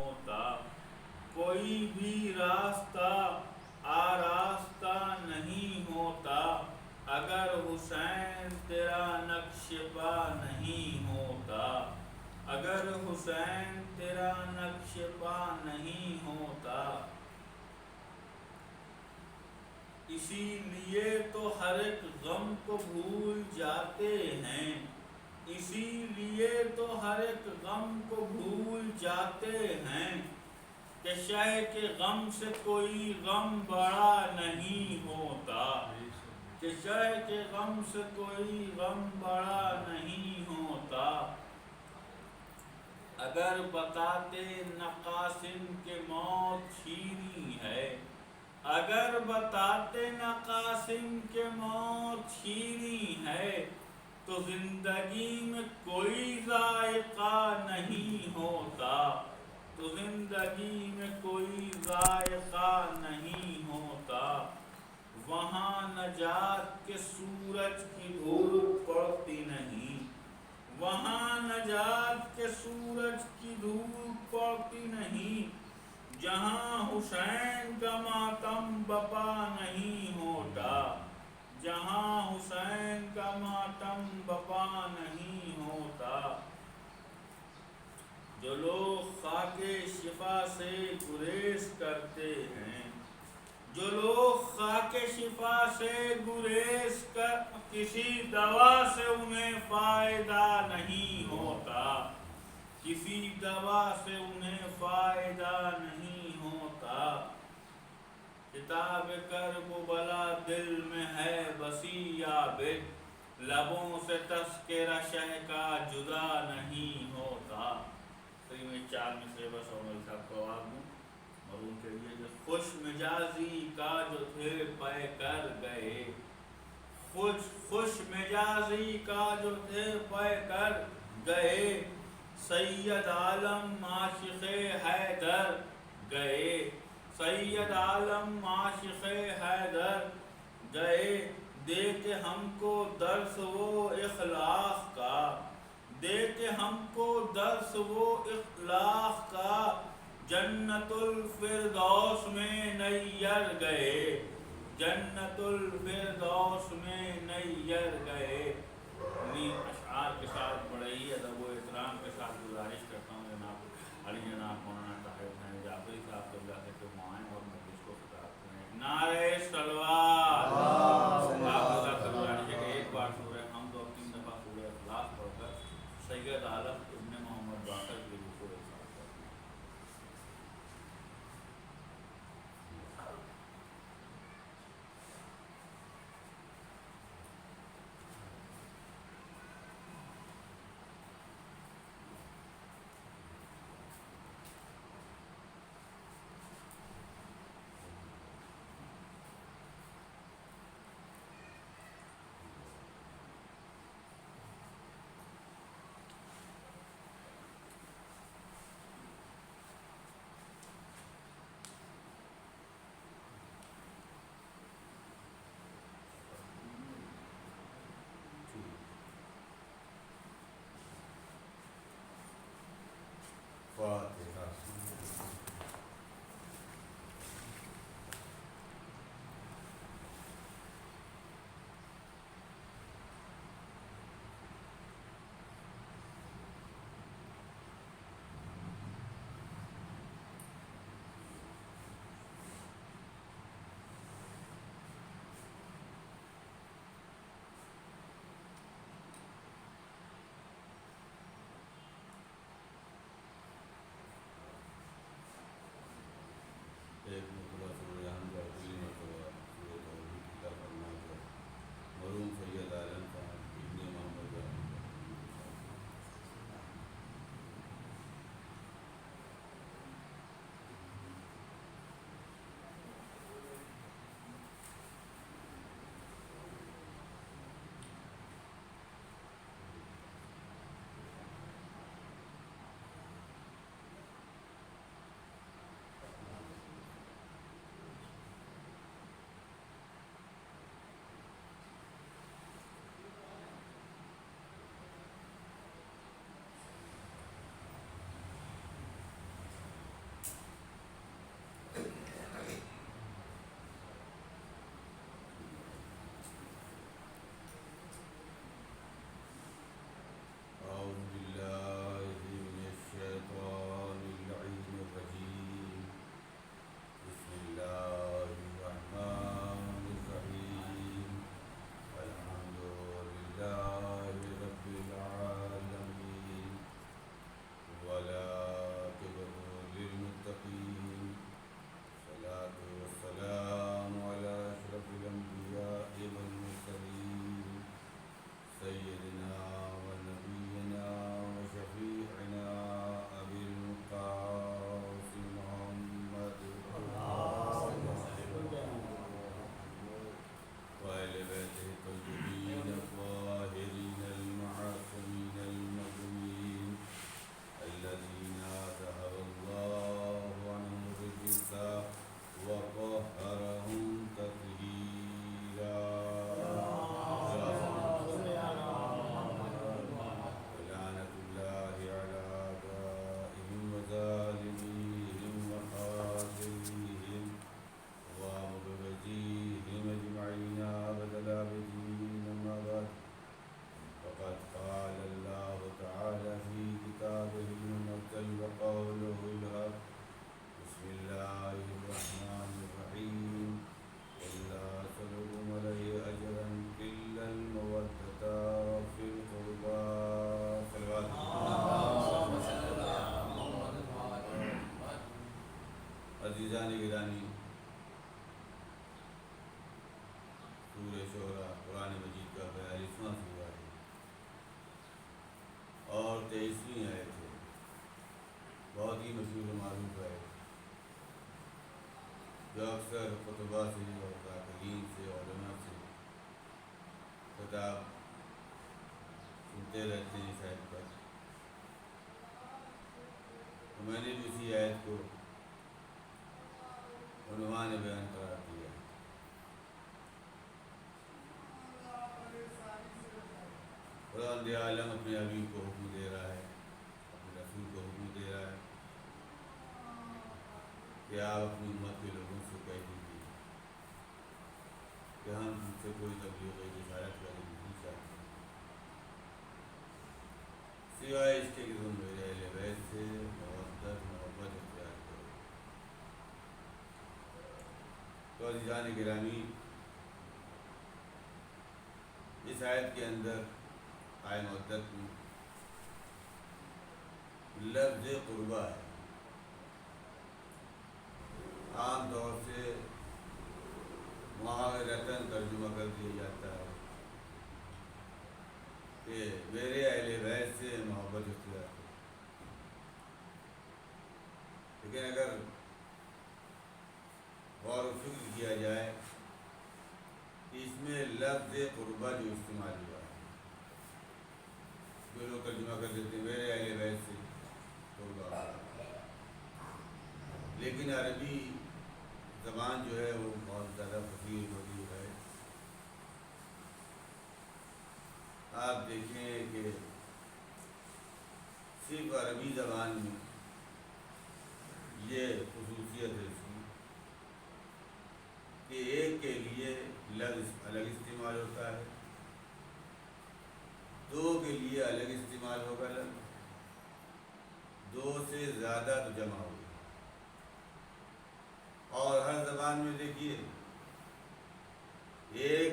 ہوتا، کوئی بھی راستہ آراستہ نہیں ہوتا، اگر حسین تیرا نقش پا نہیں ہوتا، اگر حسین تیرا نقش پا نہیں ہوتا۔ اسی لیے تو ہر ایک غم کو بھول جاتے ہیں، اسی لیے تو ہر ایک غم کو بھول جاتے ہیں، کہ شہ کے غم سے کوئی غم بڑا نہیں ہوتا، کہ شہ کے غم سے کوئی غم بڑا نہیں ہوتا۔ اگر بتاتے نہ قاسم کہ موت چھینی ہے، اگر بتاتے نہ قاسم کہ موت چھینی ہے، تو زندگی میں کوئی ذائقہ نہیں ہوتا، تو زندگی میں کوئی ذائقہ نہیں ہوتا۔ وہاں نجات کے سورج کی دھوپ پڑتی نہیں، وہاں نجات کے سورج کی دھوپ پڑتی نہیں، جہاں حسین کا ماتم بپا نہیں ہوتا، جہاں حسین کا ماتم بپا نہیں ہوتا۔ جو لوگ خاک شفا سے گریز کرتے ہیں، جو لوگ خاک شفا سے گریز کر کسی دوا سے انہیں فائدہ نہیں ہوتا، کسی دوا سے انہیں فائدہ نہیں ہوتا۔ کتاب کرب و بلا دل میں ہے بسی عابد، لبوں سے تذکرہ شہ کا جدا نہیں ہوتا۔ تو یہ میں 4 مصرے بس اور ملک صاحب کو آواز دوں اور ان کے لیے جو خوش مجازی کا جو تھے پے کر گئے، خوش مجازی کا جو تھے پے کر گئے، سید عالم عاشق حیدر گئے، سید عالم عاشق حیدر گئے، دے کے ہم کو درس وہ اخلاق کا، دے کے ہم کو درس وہ اخلاق کا، جنت الفردوس میں نیر گئے، جنت الفردوس میں نیر گئے۔ انہیں اشعار کے ساتھ بڑی ادب و احترام کے ساتھ گزارش کرتا ہوں جناب علی جناب مولانا طاہر حسین جعفری صاحب کو جا کے وہاں آئیں اور مجلس کو خطاب کریں۔ نعرہ صلوات، آپ سے گزارش ہے کہ ایک بار سورہ حمد اور 3 دفعہ سورہ اخلاص پڑھ کر سید عالم ابن محمد باقر کی روح کو ارشاد کریں۔ عزیزان گرامی، سورہ شعراء قرآن مجید کا 42واں سورہ ہے اور 23ویں آیت ہے، بہت ہی مشہور و معروف ہے، جو اکثر خطبہ سے اور قارئین سے علماء سے خطاب سنتے رہتے ہیں اس آیت پر۔ تو میں نے بھی اسی آیت کو عنوان بیان قرار دیا۔ خداوند عالم اپنے حبیب کو حکم دے رہا ہے، اپنے رسول کو حکم دے رہا ہے کہ آپ اپنی امت کے لوگوں سے کہہ دیجیے کہ ہم تم سے کوئی تبلیغ رسالت کا نہیں چاہتے سوائے اس کے کہ تم میرے اہل بیت سے محبت اختیار کرو۔ تو عزیزان گرامی، اس آیت کے اندر آئے مدت میں لفظ قربہ ہے۔ عام طور سے محاورتاً ترجمہ کر دیا جاتا ہے کہ میرے اہل بیت سے محبت اختیار کرو، لیکن اگر غور و فکر کیا جائے کہ اس میں لفظ قربہ جو استعمال ہوا ہے، جو لوگ ترجمہ کر دیتے ہیں میرے اہل بیت سے قربہ، لیکن عربی زبان جو ہے وہ بہت زیادہ فصیح ہوتی ہے۔ آپ دیکھیں کہ صرف عربی زبان میں یہ خصوصیت ہے اس کی کہ ایک کے لیے لفظ الگ استعمال ہوتا ہے، دو کے لیے الگ استعمال ہوگا لفظ، دو سے زیادہ تو جمع ہوگا۔ اور ہر زبان میں دیکھیے ایک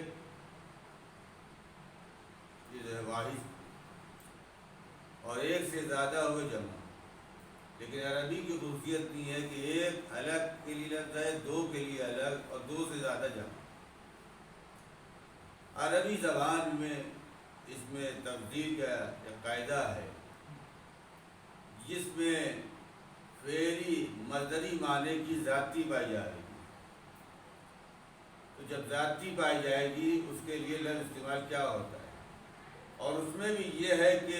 جو ہے واحد اور ایک سے زیادہ ہوئے جمع، لیکن عربی کی خصوصیت نہیں ہے کہ ایک الگ کے لیے لفظ ہے، دو کے لیے الگ اور دو سے زیادہ جمع۔ عربی زبان میں اس میں تبدیل کا ایک قاعدہ ہے جس میں فعلی مصدری معنی کی ذاتی پائی جا رہی ہے، تو جب ذاتی پائی جائے گی اس کے لیے لفظ استعمال کیا ہوتا ہے، اور اس میں بھی یہ ہے کہ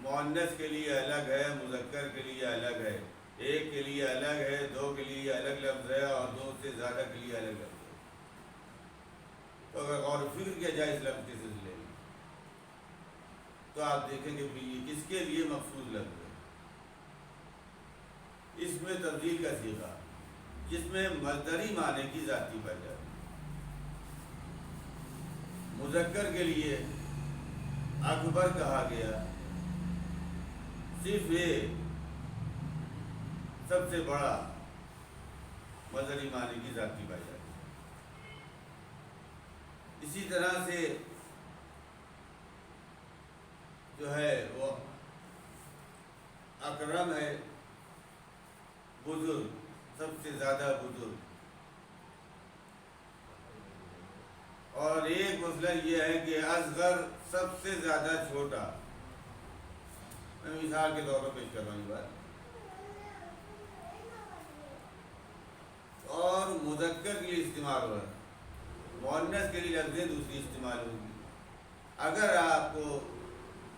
مؤنث کے لیے الگ ہے، مذکر کے لیے الگ ہے، ایک کے لیے الگ ہے، دو کے لیے الگ لفظ ہے اور دو سے زیادہ کے لیے الگ لفظ ہے۔ تو اگر غور و فکر کیا جائے اس لفظ کے سلسلے میں تو آپ دیکھیں کہ یہ کس کے لیے مخصوص لفظ ہے۔ اس میں تبدیل کا صیغہ جس میں مصدری معنی کی ذاتی پائی جاتی ہے، مذکر کے لیے اکبر کہا گیا، صرف یہ سب سے بڑا مصدری معنی کی ذاتی پائی جاتی ہے۔ اسی طرح سے جو ہے وہ اکرم ہے، بزرگ، سب سے زیادہ بزرگ، اور ایک مسئلہ یہ ہے کہ اصغر، سب سے زیادہ چھوٹا۔ میں مثال کے طور پر پیش کر رہا ہوں یہ بات۔ اور مذکر کے لیے استعمال ہو رہا ہے، مؤنث کے لیے لفظیں دوسری استعمال ہوگی۔ اگر آپ کو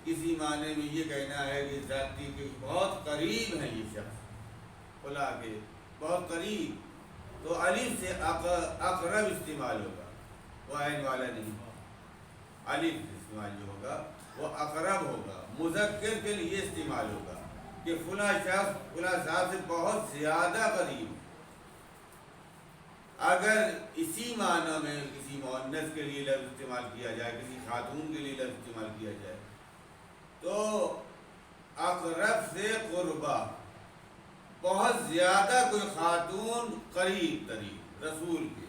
کسی معنی میں یہ کہنا ہے کہ ذاتی کے بہت قریب ہیں یہ شخص خلا کے بہت قریب، تو الف سے اقرب استعمال ہوگا، وہ عین والا نہیں، الف استعمال جو ہوگا وہ اقرب ہوگا۔ مذکر کے لیے استعمال ہوگا کہ فلاں شخص فلاں صاحب سے بہت زیادہ قریب۔ اگر اسی معنی میں کسی مؤنث کے لیے لفظ استعمال کیا جائے، کسی خاتون کے لیے لفظ استعمال کیا جائے تو اقرب سے قربہ، بہت زیادہ کوئی خاتون قریب ترین رسول کے،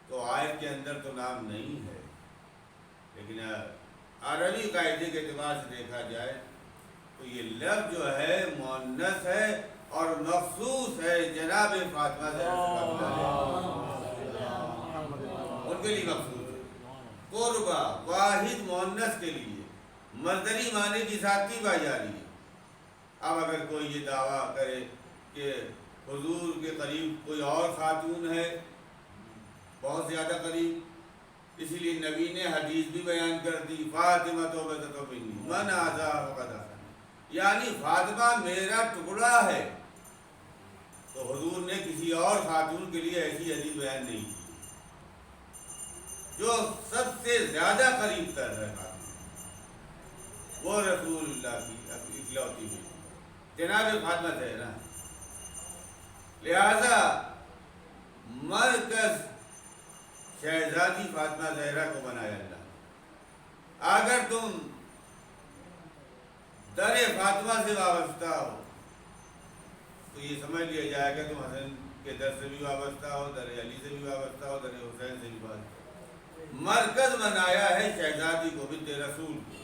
تو آیت کے اندر تو نام نہیں ہے، لیکن عربی قاعدے کے اعتبار سے دیکھا جائے تو یہ لفظ جو ہے مؤنث ہے اور مخصوص ہے جناب فاطمہ ان کے لیے مخصوص ہے. قربا واحد مؤنث کے لیے مصدری معنی کی ذاتی پائی جا رہی ہے. اب اگر کوئی یہ دعویٰ کرے کہ حضور کے قریب کوئی اور خاتون ہے بہت زیادہ قریب، اسی لیے نبی نے حدیث بھی بیان کر دی فاطمہ تو منی من آزا فقد آزا، یعنی فاطمہ میرا ٹکڑا ہے. تو حضور نے کسی اور خاتون کے لیے ایسی حدیث بیان نہیں کی. جو سب سے زیادہ قریب تر ہے خاتون وہ رسول اللہ کی اکلوتی بیٹی جناب فاطمہ زہرا. لہذا مرکز شہزادی فاطمہ زہرا کو بنایا اللہ. اگر تم در فاطمہ سے وابستہ ہو تو یہ سمجھ لیا جائے گا تم حسن کے در سے بھی وابستہ ہو، در علی سے بھی وابستہ ہو، در حسین سے بھی وابستہ ہو. مرکز بنایا ہے شہزادی کو بنت رسول کو.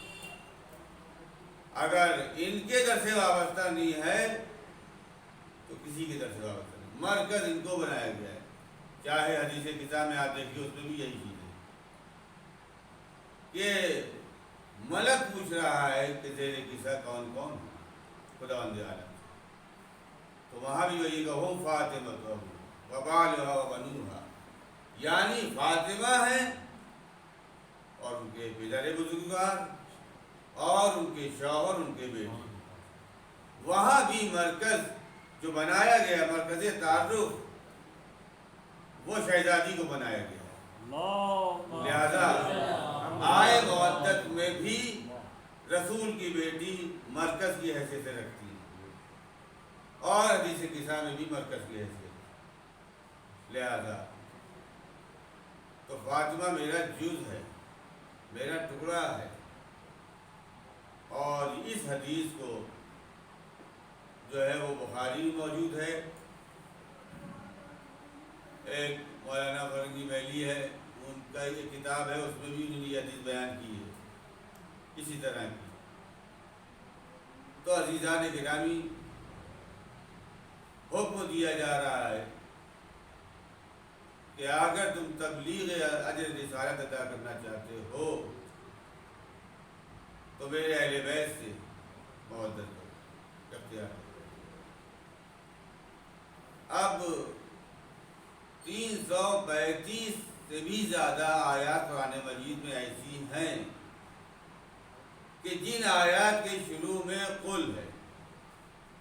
اگر ان کے در سے وابستہ نہیں ہے تو کسی کے در سے وابستہ نہیں. مرکز ان کو بنایا گیا ہے. چاہے حدیث کتاب میں آپ دیکھیے اس میں بھی یہی چیز ہے کہ ملک پوچھ رہا ہے کہ زیر قصہ کون کون خداوند عالم، تو وہاں بھی وہی کہ ہم فاطمہ وبالھا وبنوھا، یعنی فاطمہ ہیں اور ان کے پدر بزرگوار اور ان کے شوہر ان کے بیٹے. وہاں بھی مرکز جو بنایا گیا مرکز تعارف وہ شہزادی کو بنایا گیا. لہذا آئے مودت میں بھی رسول کی بیٹی مرکز کی حیثیت سے رکھتی ہے اور حدیث قصہ میں بھی مرکز کی حیثیت. لہذا تو فاطمہ میرا جز ہے، میرا ٹکڑا ہے. اور اس حدیث کو جو ہے وہ بخاری میں موجود ہے. ایک مولانا فرنگی میلی ہے، ان کا یہ کتاب ہے، اس میں بھی انہوں نے یہ حدیث بیان کی ہے اسی طرح کی. تو عزیزان گرامی، حکم دیا جا رہا ہے کہ اگر تم تبلیغ اجر رسالت ادا کرنا چاہتے ہو تو میرے اہل بیت سے مودت کرو، اختیار کرو. اب 335 سے بھی زیادہ آیات قرآن مجید میں ایسی ہیں کہ جن آیات کے شروع میں قل ہے.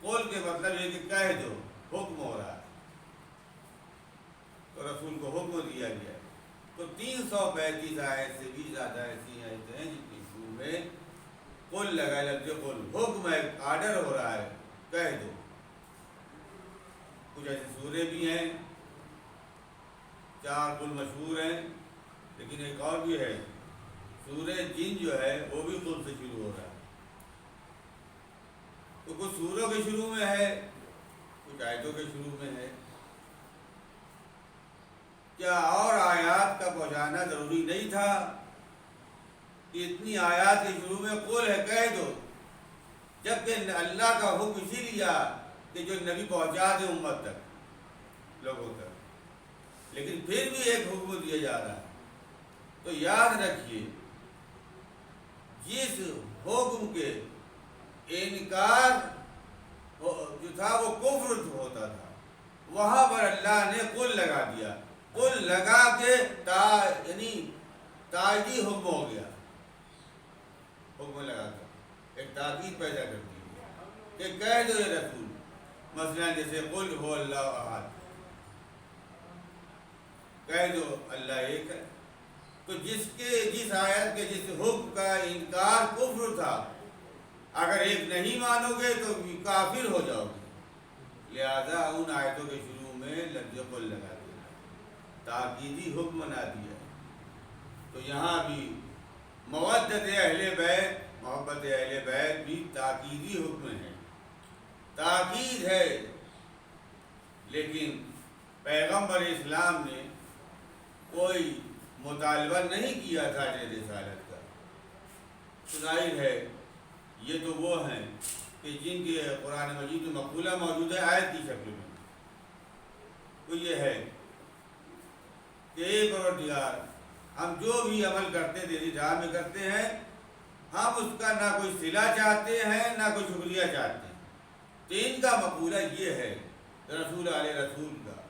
قل کے مطلب یہ کہ کہہ دو، حکم ہو رہا ہے، تو رسول کو حکم دیا گیا ہے. تو 335 آیت سے بھی زیادہ ایسی آیتیں ہیں جن کے شروع میں قل لگا، لفظ قل حکم ہے، آرڈر ہو رہا ہے، کہہ دو. کچھ ایسے سورے بھی ہیں، 4 قل مشہور ہیں، لیکن ایک اور بھی ہے سورہ جن جو ہے وہ بھی قل سے شروع ہو رہا ہے. تو کچھ سوروں کے شروع میں ہے، کچھ آیتوں کے شروع میں ہے. کیا اور آیات کا پہنچانا ضروری نہیں تھا کہ اتنی آیات کے شروع میں قول ہے، کہہ دو، جبکہ اللہ کا حکم اسی لیا کہ جو نبی پہنچا دے امت تک، لوگوں تک. لیکن پھر بھی ایک حکم دیا جا رہا ہے. تو یاد رکھیے جس حکم کے انکار جو تھا وہ کفر ہوتا تھا، وہاں پر اللہ نے قل لگا دیا. قل لگا کے یعنی تائیدی حکم ہو گیا. حکم لگا کر ایک تاکید پیدا کرتی ہے کہ کہہ دو یہ رسول. مثلا جیسے قل هو اللہ احد، کہہ دو اللہ ایک ہے. تو جس آیت کے جس حکم کا انکار کفر تھا، اگر ایک نہیں مانو گے تو کافر ہو جاؤ گے. لہذا ان آیتوں کے شروع میں لفظ قل لگا دیا، تاکیدی حکم بنا دیا. تو یہاں بھی مودت اہل بیت، محبت اہل بیت بھی تاکیدی حکم ہے، تاکید ہے. لیکن پیغمبر اسلام نے کوئی مطالبہ نہیں کیا تھا رسالت کا. ظاہر ہے یہ تو وہ ہیں کہ جن کے قرآن مجید میں مقولہ موجود ہے آیت کی شکل میں، وہ یہ ہے کہ اے پروردگار، ہم جو بھی عمل کرتے تیری راہ میں کرتے ہیں، ہم اس کا نہ کوئی صلہ چاہتے ہیں نہ کوئی شکریہ چاہتے ہیں۔ تو ان کا مقولہ یہ ہے رسول علیہ رسول کا،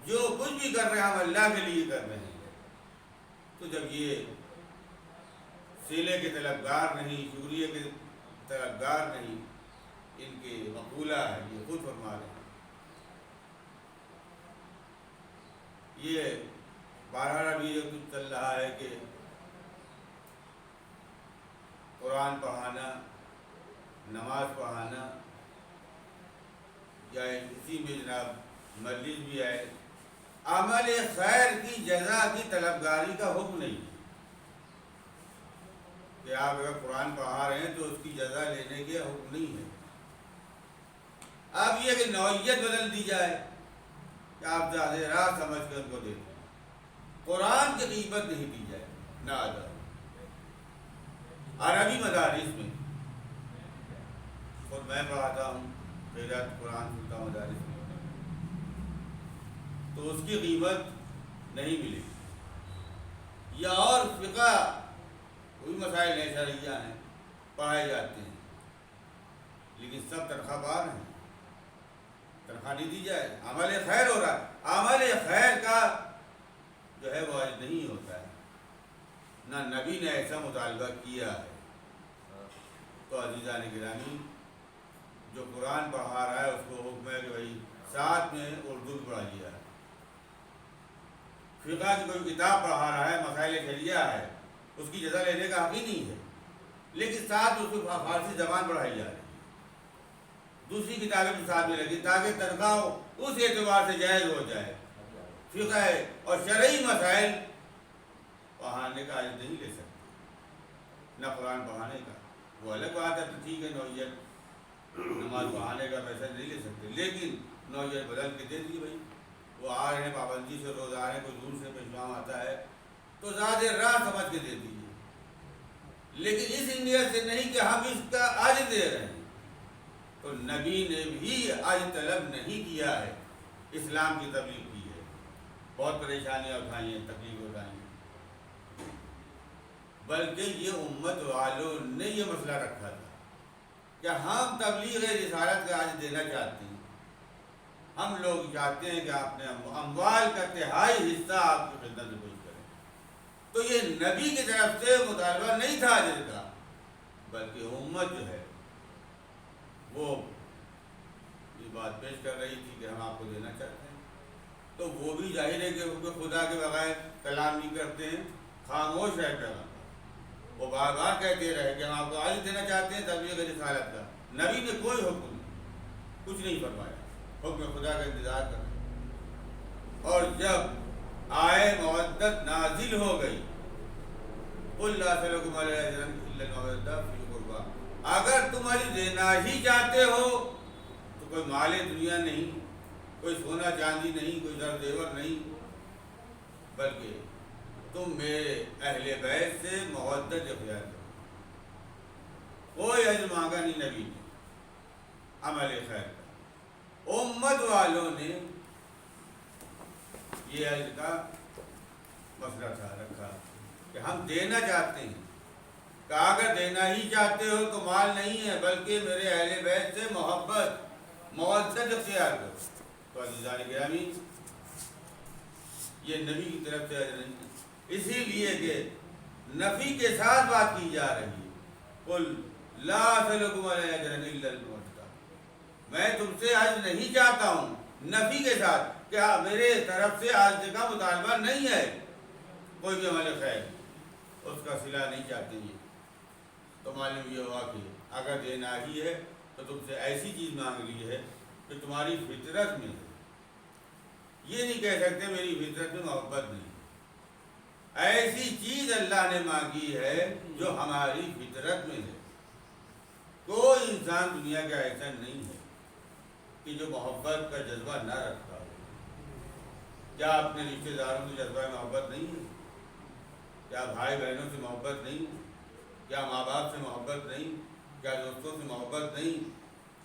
جو کچھ بھی کر رہے ہیں ہم اللہ کے لیے کر رہے ہیں۔ تو جب یہ صلے کے طلبگار نہیں، شکریہ کے طلبگار نہیں، ان کے مقولہ ہے، یہ خود فرما رہے ہیں۔ یہ بہرحال ابھی جو کچھ چل رہا ہے کہ قرآن پڑھانا، نماز پڑھانا، یا اسی میں جناب مجلس بھی ہے، عمل خیر کی جزا کی طلبگاری کا حکم نہیں کہ آپ اگر قرآن پڑھا رہے ہیں تو اس کی جزا لینے کے حکم نہیں ہے۔ اب یہ کہ نوعیت بدل دی جائے کہ آپ زیادہ راہ سمجھ کر ان کو دیتے ہیں، قرآن کی غیبت نہیں دی جائے نہ ادا۔ عربی مدارس میں خود میں پڑھاتا ہوں، قرأت قرآن سنتا ہوں مدارس میں، تو اس کی قیمت نہیں ملے، یا اور فقہ کوئی مسائل ہیں شرعیہ ہیں پڑھائے جاتے ہیں، لیکن سب تنخواہ بار ہیں، تنخواہ نہیں دی جائے، عمل خیر ہو رہا ہے، عمل خیر کا جو ہے وہ آج نہیں ہوتا ہے، نہ نبی نے ایسا مطالبہ کیا ہے۔ تو عزیزان گرامی، جو قرآن پڑھا رہا ہے اس کو حکم ہے کہ بھائی ساتھ میں اردو پڑھائیے، فقہ کی کوئی کتاب پڑھا رہا ہے، مسائل شریعہ ہے، اس کی جزا لینے کا حق ہی نہیں ہے، لیکن ساتھ اس کو فارسی زبان پڑھائی جا رہی ہے، دوسری کتابیں بھی ساتھ میں لگی تاکہ تنخواہ اس اعتبار سے جائز ہو جائے۔ فقہ اور شرعی مسائل پڑھانے کا عاجز نہیں لے سکتے، نہ قرآن پڑھانے کا، وہ الگ بات ہے، تو ٹھیک ہے نوعیت نماز پڑھانے کا پیسہ نہیں لے سکتے، لیکن نوعیت بدل کے دے دی بھائی، وہ آ رہے ہیں پابندی سے، روز آ رہے ہیں، کوئی دور سے پیشوام آتا ہے تو زیادہ راہ سمجھ کے دے دیجیے، لیکن اس نیت سے نہیں کہ ہم اس کا عاجز دے رہے ہیں۔ تو نبی نے بھی آج طلب نہیں کیا ہے، اسلام کی تبلیغ کی ہے، بہت پریشانیاں اٹھائی ہیں، تکلیف اٹھائی ہیں، بلکہ یہ امت والوں نے یہ مسئلہ رکھا تھا کہ ہم تبلیغ رسالت کا آج دینا چاہتے ہیں، ہم لوگ چاہتے ہیں کہ آپ نے اموال کا تہائی حصہ آپ کی خدمت میں پیش کریں۔ تو یہ نبی کی طرف سے مطالبہ نہیں تھا اجر کا، بلکہ امت جو ہے وہ یہ بات پیش کر رہی تھی کہ ہم آپ کو دینا چاہتے ہیں، تو وہ بھی ظاہر ہے کہ خدا کے بغیر کلام نہیں کرتے ہیں، خاموش رہ پیغمبر، وہ بار بار کہتے رہے کہ ہم آپ کو آج دینا چاہتے ہیں تبلیغ رسالت کا، نبی نے کوئی حکم نہیں، کچھ نہیں فرمایا، حکم خدا کا انتظار کر رہے۔ اور جب آئے مودت نازل ہو گئی، قُلْ لَا أَسْأَلُكُمْ عَلَيْهِ أَجْرًا إِلَّا الْمَوَدَّةَ فِي الْقُرْبَىٰ، اگر تم اجر دینا ہی چاہتے ہو تو کوئی مال دنیا نہیں، کوئی سونا چاندی نہیں، کوئی زر زیور نہیں، بلکہ تم میرے اہل بیت سے مودت اختیار کرو۔ کوئی اجر مانگا نہیں نبی نے عمل خیر کا، امت والوں نے یہ اجر کا مسئلہ تھا رکھا کہ ہم دینا چاہتے ہیں، کہ اگر دینا ہی چاہتے ہو تو مال نہیں ہے، بلکہ میرے اہل بیت سے محبت مودت اختیار کرو۔ تو عزیزان گرامی، یہ نبی کی طرف سے اجر نہیں ہے، اسی لیے کہ نفی کے ساتھ بات کی جا رہی ہے، قُلْ لَا أَسْأَلُكُمْ عَلَيْهِ أَجْرًا إِلَّا الْمَوَدَّةَ، میں تم سے اجر نہیں چاہتا ہوں، نفی کے ساتھ کہ میرے طرف سے اجر کا مطالبہ نہیں ہے، کوئی بھی عمل خیر اس کا صلہ نہیں چاہتے ہیں، تو معلوم یہ ہوا کہ اگر دینا ہی ہے تو تم سے ایسی چیز مانگ لی ہے کہ تمہاری فطرت میں ہے، یہ نہیں کہہ سکتے میری فطرت میں محبت نہیں، ایسی چیز اللہ نے مانگی ہے جو ہماری فطرت میں ہے۔ کوئی انسان دنیا کا ایسا نہیں ہے کہ جو محبت کا جذبہ نہ رکھتا ہو۔ کیا اپنے رشتے داروں سے جذبہ محبت نہیں ہے؟ کیا بھائی بہنوں سے محبت نہیں؟ کیا ماں باپ سے محبت نہیں؟ کیا دوستوں سے محبت نہیں؟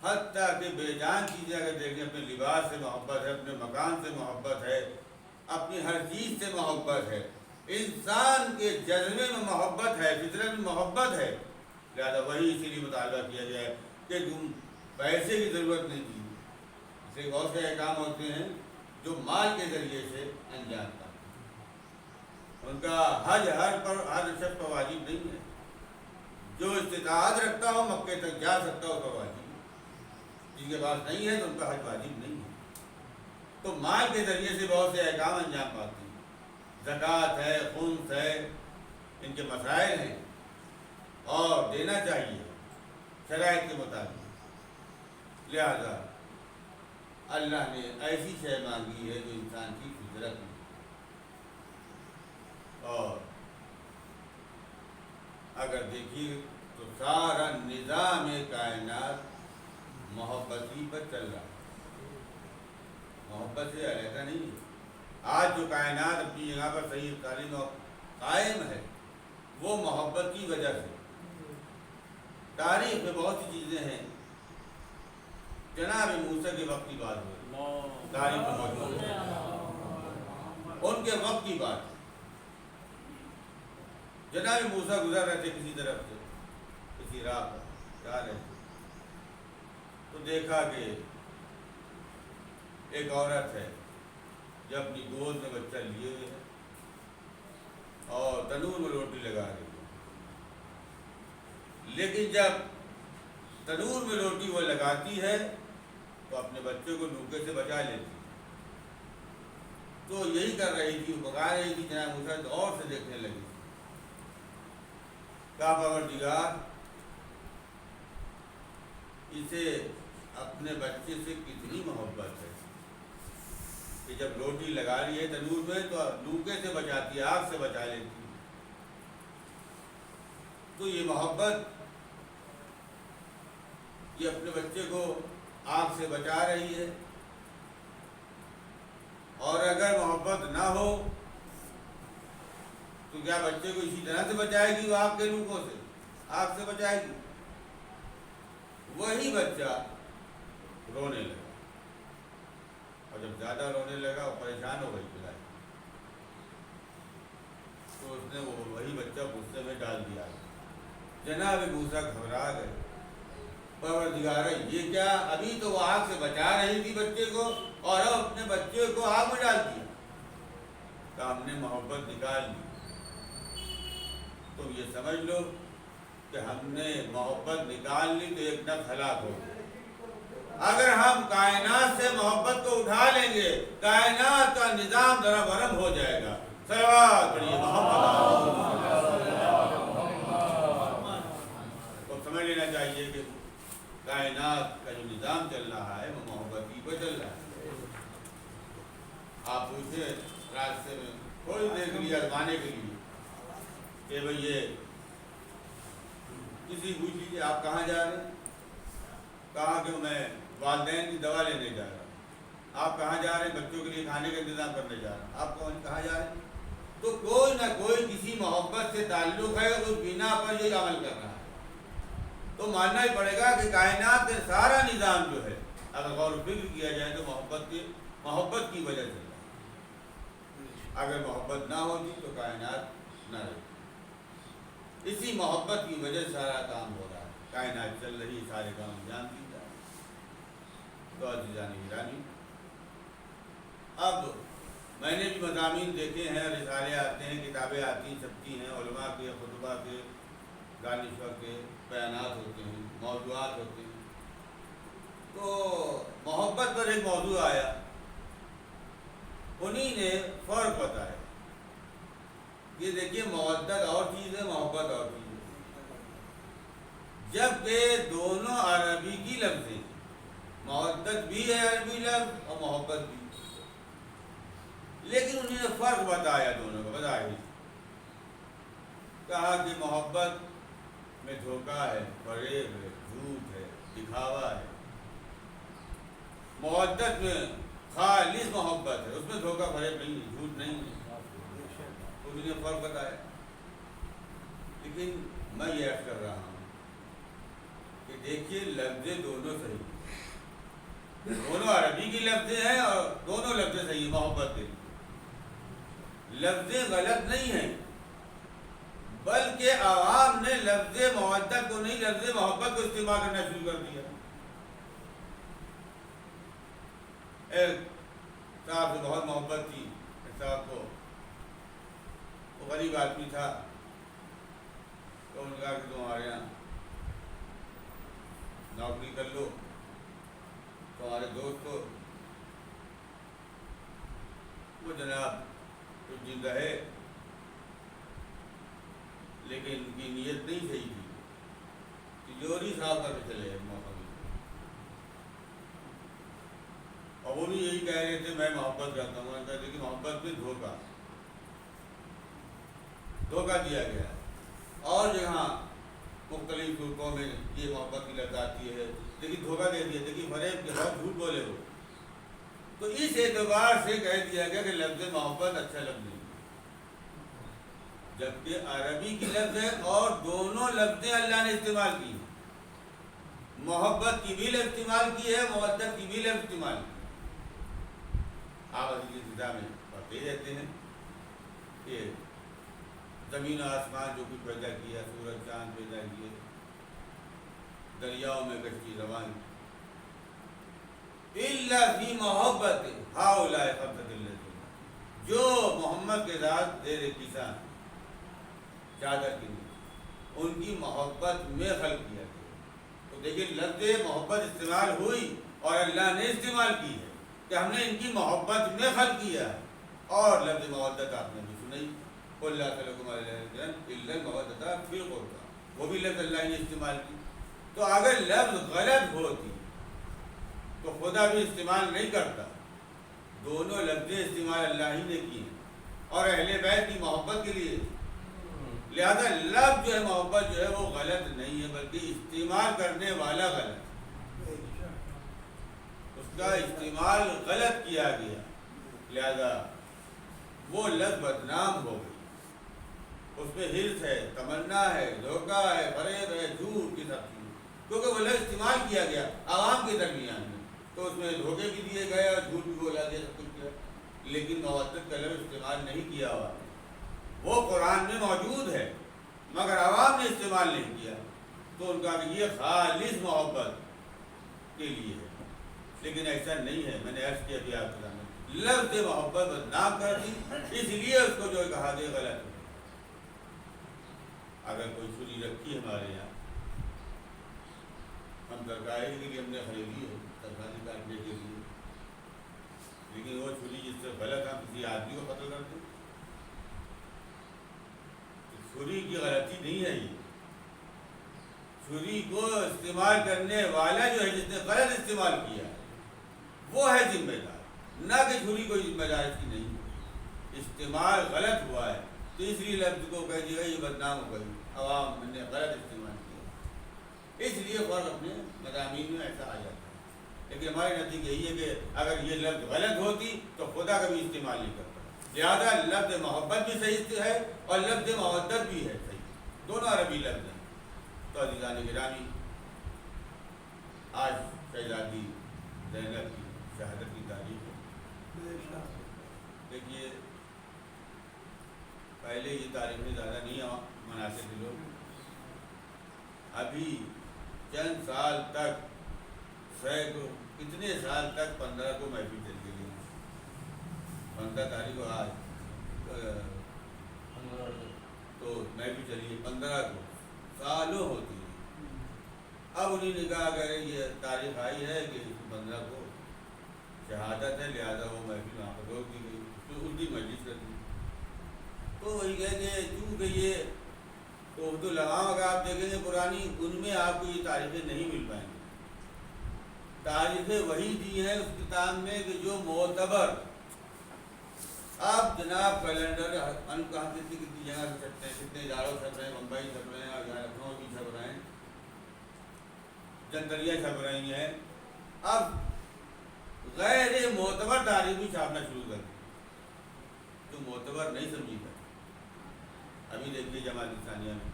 حتیٰ کہ بے جان چیزیں اگر دیکھیں، اپنے لباس سے محبت ہے، اپنے مکان سے محبت ہے، اپنی ہر چیز سے محبت ہے، انسان کے جذبے میں محبت ہے، فطرت میں محبت ہے، لہٰذا وہی اسی لیے مطالبہ کیا گیا ہے کہ تم پیسے کی ضرورت نہیں کی، اسے بہت سے احکام ہوتے ہیں جو مال کے ذریعے سے انجام پاتے ہیں، ان کا حج ہر شخص پر واجب نہیں ہے، جو استطاعت رکھتا ہو مکے تک جا سکتا ہو اس پر واجب ہے، جن کے پاس نہیں ہے تو ان پر حج واجب نہیں ہے۔ تو مال کے ذریعے سے بہت سے احکام انجام پاتے ہیں، زکوٰۃ ہے، خمس ہے، ان کے مسائل ہیں اور دینا چاہیے شرائط کے مطابق، لہذا اللہ نے ایسی شے مانگی ہے جو انسان کی فطرت میں، اور اگر دیکھیے تو سارا نظام کائنات محبت ہی پر چل رہا ہے، محبت سے علیحدہ نہیں ہے۔ آج جو کائنات اپنی جگہ پر صحیح تعلیم اور قائم ہے وہ محبت کی وجہ سے۔ تاریخ میں بہت سی چیزیں ہیں، جناب موسیٰ کے وقت کی بات ہو، تاریخ میں موجود ہے، ان کے وقت کی بات۔ جناب موسیٰ گزر رہے تھے کسی طرف سے، کسی راہ پر جا رہے تھے، تو دیکھا کہ ایک عورت ہے جو اپنی گود میں بچہ لیے ہوئے ہے اور تنور میں روٹی لگا رہی ہے، لیکن جب تنور میں روٹی وہ لگاتی ہے تو اپنے بچے کو نوکے سے بچا لیتی ہے۔ تو یہی کر رہی تھی، وہ پکا رہی تھی، جناب موسیٰ غور سے دیکھنے لگی، کہا پروردگار اسے اپنے بچے سے کتنی محبت ہے کہ جب روٹی لگا لی ہے تنور میں تو نوکے سے بچاتی ہے، آگ سے بچا لیتی ہے۔ تو یہ محبت، یہ اپنے بچے کو آگ سے بچا رہی ہے، اور اگر محبت نہ ہو تو کیا بچے کو اسی طرح سے بچائے گی؟ وہ آگ کے نوکوں سے، آگ سے بچائے گی؟ وہی بچہ رونے لگا، اور جب زیادہ رونے لگا وہ پریشان ہو گئی پلائی، تو اس نے وہی بچہ غصے میں ڈال دیا۔ جناب موسیٰ گھبرا گئے، پروردگار یہ کیا، ابھی تو وہ آگ سے بچا رہی تھی بچے کو اور اب اپنے بچے کو آگ میں ڈال دیا۔ کہ ہم نے محبت نکال لی، تو یہ سمجھ لو کہ ہم نے محبت نکال لی تو ایک نفس ہلاک ہو گیا۔ اگر ہم کائنات سے محبت کو اٹھا لیں گے کائنات کا نظام ذرا برہم ہو جائے گا۔ صلوات پڑھیے محمد۔ تو سمجھ لینا چاہیے کہ کائنات کا جو نظام چل رہا ہے وہ محبت ہی پہ چل رہا ہے۔ آپ پوچھیں راستے میں تھوڑی دیر کے لیے آزمانے کے لیے کہ بھئی یہ کسی پوچھ لیجیے آپ کہاں جا رہے ہیں، کہا کہ میں والدین کی دوا لینے جا رہا ہوں۔ آپ کہاں جا رہے ہیں؟ بچوں کے لیے کھانے کا انتظام کرنے جا رہا ہوں۔ آپ کہاں جا رہے ہیں؟ تو کوئی نہ کوئی کسی محبت سے تعلق ہے، اس بنا پر یہ عمل کر رہا ہے، تو ماننا ہی پڑے گا کہ کائنات کا سارا نظام جو ہے اگر غور و فکر کیا جائے تو محبت کی وجہ سے، اگر محبت نہ ہوتی تو کائنات نہ رہتی۔ اسی محبت کی وجہ سے سارا کام ہو رہا ہے، کائنات چل رہی، سارے کام انجام دی جا رہے۔ تو عزیزان گرامی، اب میں نے بھی مضامین دیکھے ہیں، رسالے آتے ہیں، کتابیں آتی چھپتی ہیں، علماء کے خطبہ کے دانشور کے بیانات ہوتے ہیں، موضوعات ہوتے ہیں۔ تو محبت پر ایک موضوع آیا، انہی نے فرق بتایا یہ دیکھیے مودت اور چیز ہے، محبت اور چیز ہے، جبکہ دونوں عربی کی لفظ ہیں، مودت بھی ہے عربی لفظ اور محبت بھی، لیکن انہوں نے فرق بتایا دونوں کا، بتایا کہا کہ محبت میں دھوکہ ہے، فریب ہے، جھوٹ ہے، دکھاوا ہے، مودت میں خالص محبت ہے، اس میں دھوکہ فریب نہیں ہے، جھوٹ نہیں ہے، انہوں نے فرق بتایا۔ لیکن میں یہ عرض کر رہا ہوں کہ دیکھیے لفظ دونوں صحیح، عربی کی لفظیں ہیں اور دونوں لفظیں صحیح ہیں محبت کے لیے. لفظیں غلط نہیں ہیں، بلکہ عوام نے لفظ مودت کو نہیں لفظ محبت کو استعمال کرنا شروع کر دیا. ایک صاحب سے بہت محبت تھی، ایک صاحب کو، وہ غریب آدمی تھا، تو انہوں نے کہا کہ تم ہمارے یہاں نوکری کر لو. تمہارے دوست کو وہ جناب کچھ دن رہے، لیکن ان کی نیت نہیں صحیح تھی، تجوری صاحب کر کے چلے موقع میں. اور وہ بھی یہی کہہ رہے تھے میں محبت کرتا ہوں. کہتے کہ محبت میں دھوکہ دیا گیا ہے. اور جہاں مختلف صورتوں میں یہ محبت کی لفظ آتی ہے، لیکن دھوکہ دے دیا، لیکن فریب کے بعد جھوٹ بولے ہو. تو اس اعتبار سے کہہ دیا گیا کہ لفظ محبت اچھا لفظ نہیں، جبکہ عربی کی لفظ ہے اور دونوں لفظیں اللہ نے استعمال کی ہیں. محبت کی بھی لفظ استعمال کی ہے، مودت کی بھی لفظ استعمال کی. آپ حدیث فضا میں پڑھتے ہی رہتے ہیں کہ زمین و آسمان جو کچھ پیدا کیا، سورج چاند پیدا کیے، دریاؤں میں کشتی روان الا فی محبت ہؤلاء خبۃ الذین، جو محمد کے ساتھ زیر کسان چادر کی ان کی محبت میں خلق کیا گیا. تو دیکھیں لفظ محبت استعمال ہوئی اور اللہ نے استعمال کی ہے کہ ہم نے ان کی محبت میں خلق کیا ہے. اور لفظ مودت آپ نے بھی سنی، قل لا تلکم علیہ الا المودۃ فی القربى، وہ بھی لفظ اللہ نے استعمال کی. تو اگر لفظ غلط ہوتی تو خدا بھی استعمال نہیں کرتا. دونوں لفظیں استعمال اللہ ہی نے کی ہیں اور اہل بیت کی محبت کے لیے. لہذا لفظ جو ہے محبت جو ہے وہ غلط نہیں ہے، بلکہ استعمال کرنے والا غلط، اس کا استعمال غلط کیا گیا، لہذا وہ لفظ بدنام ہو گئی. اس میں حرص ہے، تمنا ہے، دھوکہ ہے، فریب ہے، جھوٹ کی سب چیز، کیونکہ وہ لفظ استعمال کیا گیا عوام کے درمیان میں، تو اس میں دھوکے بھی دیے گئے اور جھوٹ بھی بولا گیا، سب کچھ کیا. لیکن مودت کا لفظ استعمال نہیں کیا ہوا، وہ قرآن میں موجود ہے مگر عوام نے استعمال نہیں کیا. تو ان کا کہ یہ خالص محبت کے لیے ہے، لیکن ایسا نہیں ہے. میں نے عرض کیا بھی آپ کے سامنے لفظ محبت بدنام کر دی، اس لیے اس کو جو کہا گیا غلط ہے. اگر کوئی چھری رکھی ہمارے یہاں، ہم ترکاری کے لیے ہم نے خریدی ہے، ترکاری کاٹنے کے لیے، لیکن وہ چھری جس سے غلط ہم کسی آدمی کو قتل کرتے، چھری کی غلطی نہیں ہے. یہ چھری کو استعمال کرنے والا جو ہے جس نے غلط استعمال کیا وہ ہے ذمہ دار، نہ کہ چھری کو ذمہ دار اس کی نہیں. استعمال غلط ہوا ہے تو اس لیے لفظ کو کہہ دیا یہ بدنام ہو گئی، عوام نے غلط استعمال کیا، اس لیے فرق اپنے مضامین میں ایسا آ جاتا ہے. لیکن ہمارے نتیجہ یہی ہے کہ اگر یہ لفظ غلط ہوتی تو خدا کبھی استعمال نہیں کرتا. لہٰذا لفظ محبت بھی صحیح ہے اور لفظ مودت بھی ہے صحیح، دونوں عربی لفظ ہیں. تو عزیزان گرامی، آج شہزادی زینب کی شہادت کی تاریخ ہے. دیکھیے پہلے یہ تاریخیں زیادہ نہیں مناتے تھے لوگ، ابھی چند سال تک سینکڑوں کتنے سال تک 15 کو محفل چل گئی، 15 تاریخ کو آج تو محفل چلی ہے 15 کو، سالوں ہوتی ہے. اب انہیں نے کہا کہ یہ تاریخ آئی ہے کہ 15 کو شہادت ہے، لہٰذا وہ محفل وہاں پر روک دی گئی، تو ان کی مجلس کر دی. تو وہی کہیں گے چونکہ یہ تو اردو لغام اگر آپ دیکھیں گے پرانی، ان میں آپ کو یہ تاریخیں نہیں مل پائیں گی. تاریخیں وہی دی ہیں اس کتاب میں کہ جو معتبر. آپ جناب کیلنڈر ہم کہاں سے کتنی جگہ سے چھپتے ہیں، کتنے اداروں چھپ رہے ہیں، بمبئی چھپ رہے ہیں اور یہاں لکھنؤ بھی چھپ رہے ہیں، جنتریاں چھپ رہی ہیں. اب غیر معتبر تاریخ بھی چھاپنا شروع کر دی جو معتبر نہیں سمجھی گئی. ابھی دیکھیے جماعت اسلامیہ میں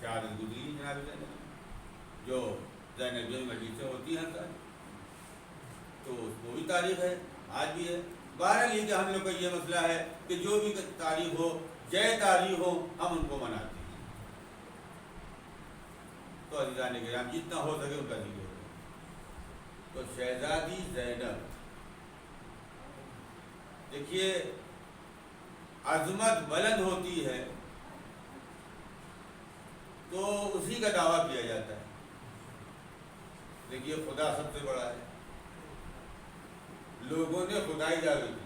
شہادت گزری جناب زینب، جو زینب جو مجلسیں ہوتی ہیں سر، تو اس کو بھی تاریخ ہے، آج بھی ہے۔ بہرحال یہ کہ ہم لوگ کا یہ مسئلہ ہے کہ جو بھی تاریخ ہو، جے تاریخ ہو، ہم ان کو مناتے ہیں۔ تو عزیزان کرام جتنا ہو سکے ان کا ذکر ہو۔ تو شہزادی زینب، دیکھیے عظمت بلند ہوتی ہے تو اسی کا دعویٰ کیا جاتا ہے۔ دیکھیے خدا سب سے بڑا ہے، لوگوں نے خدائی دعوے کی،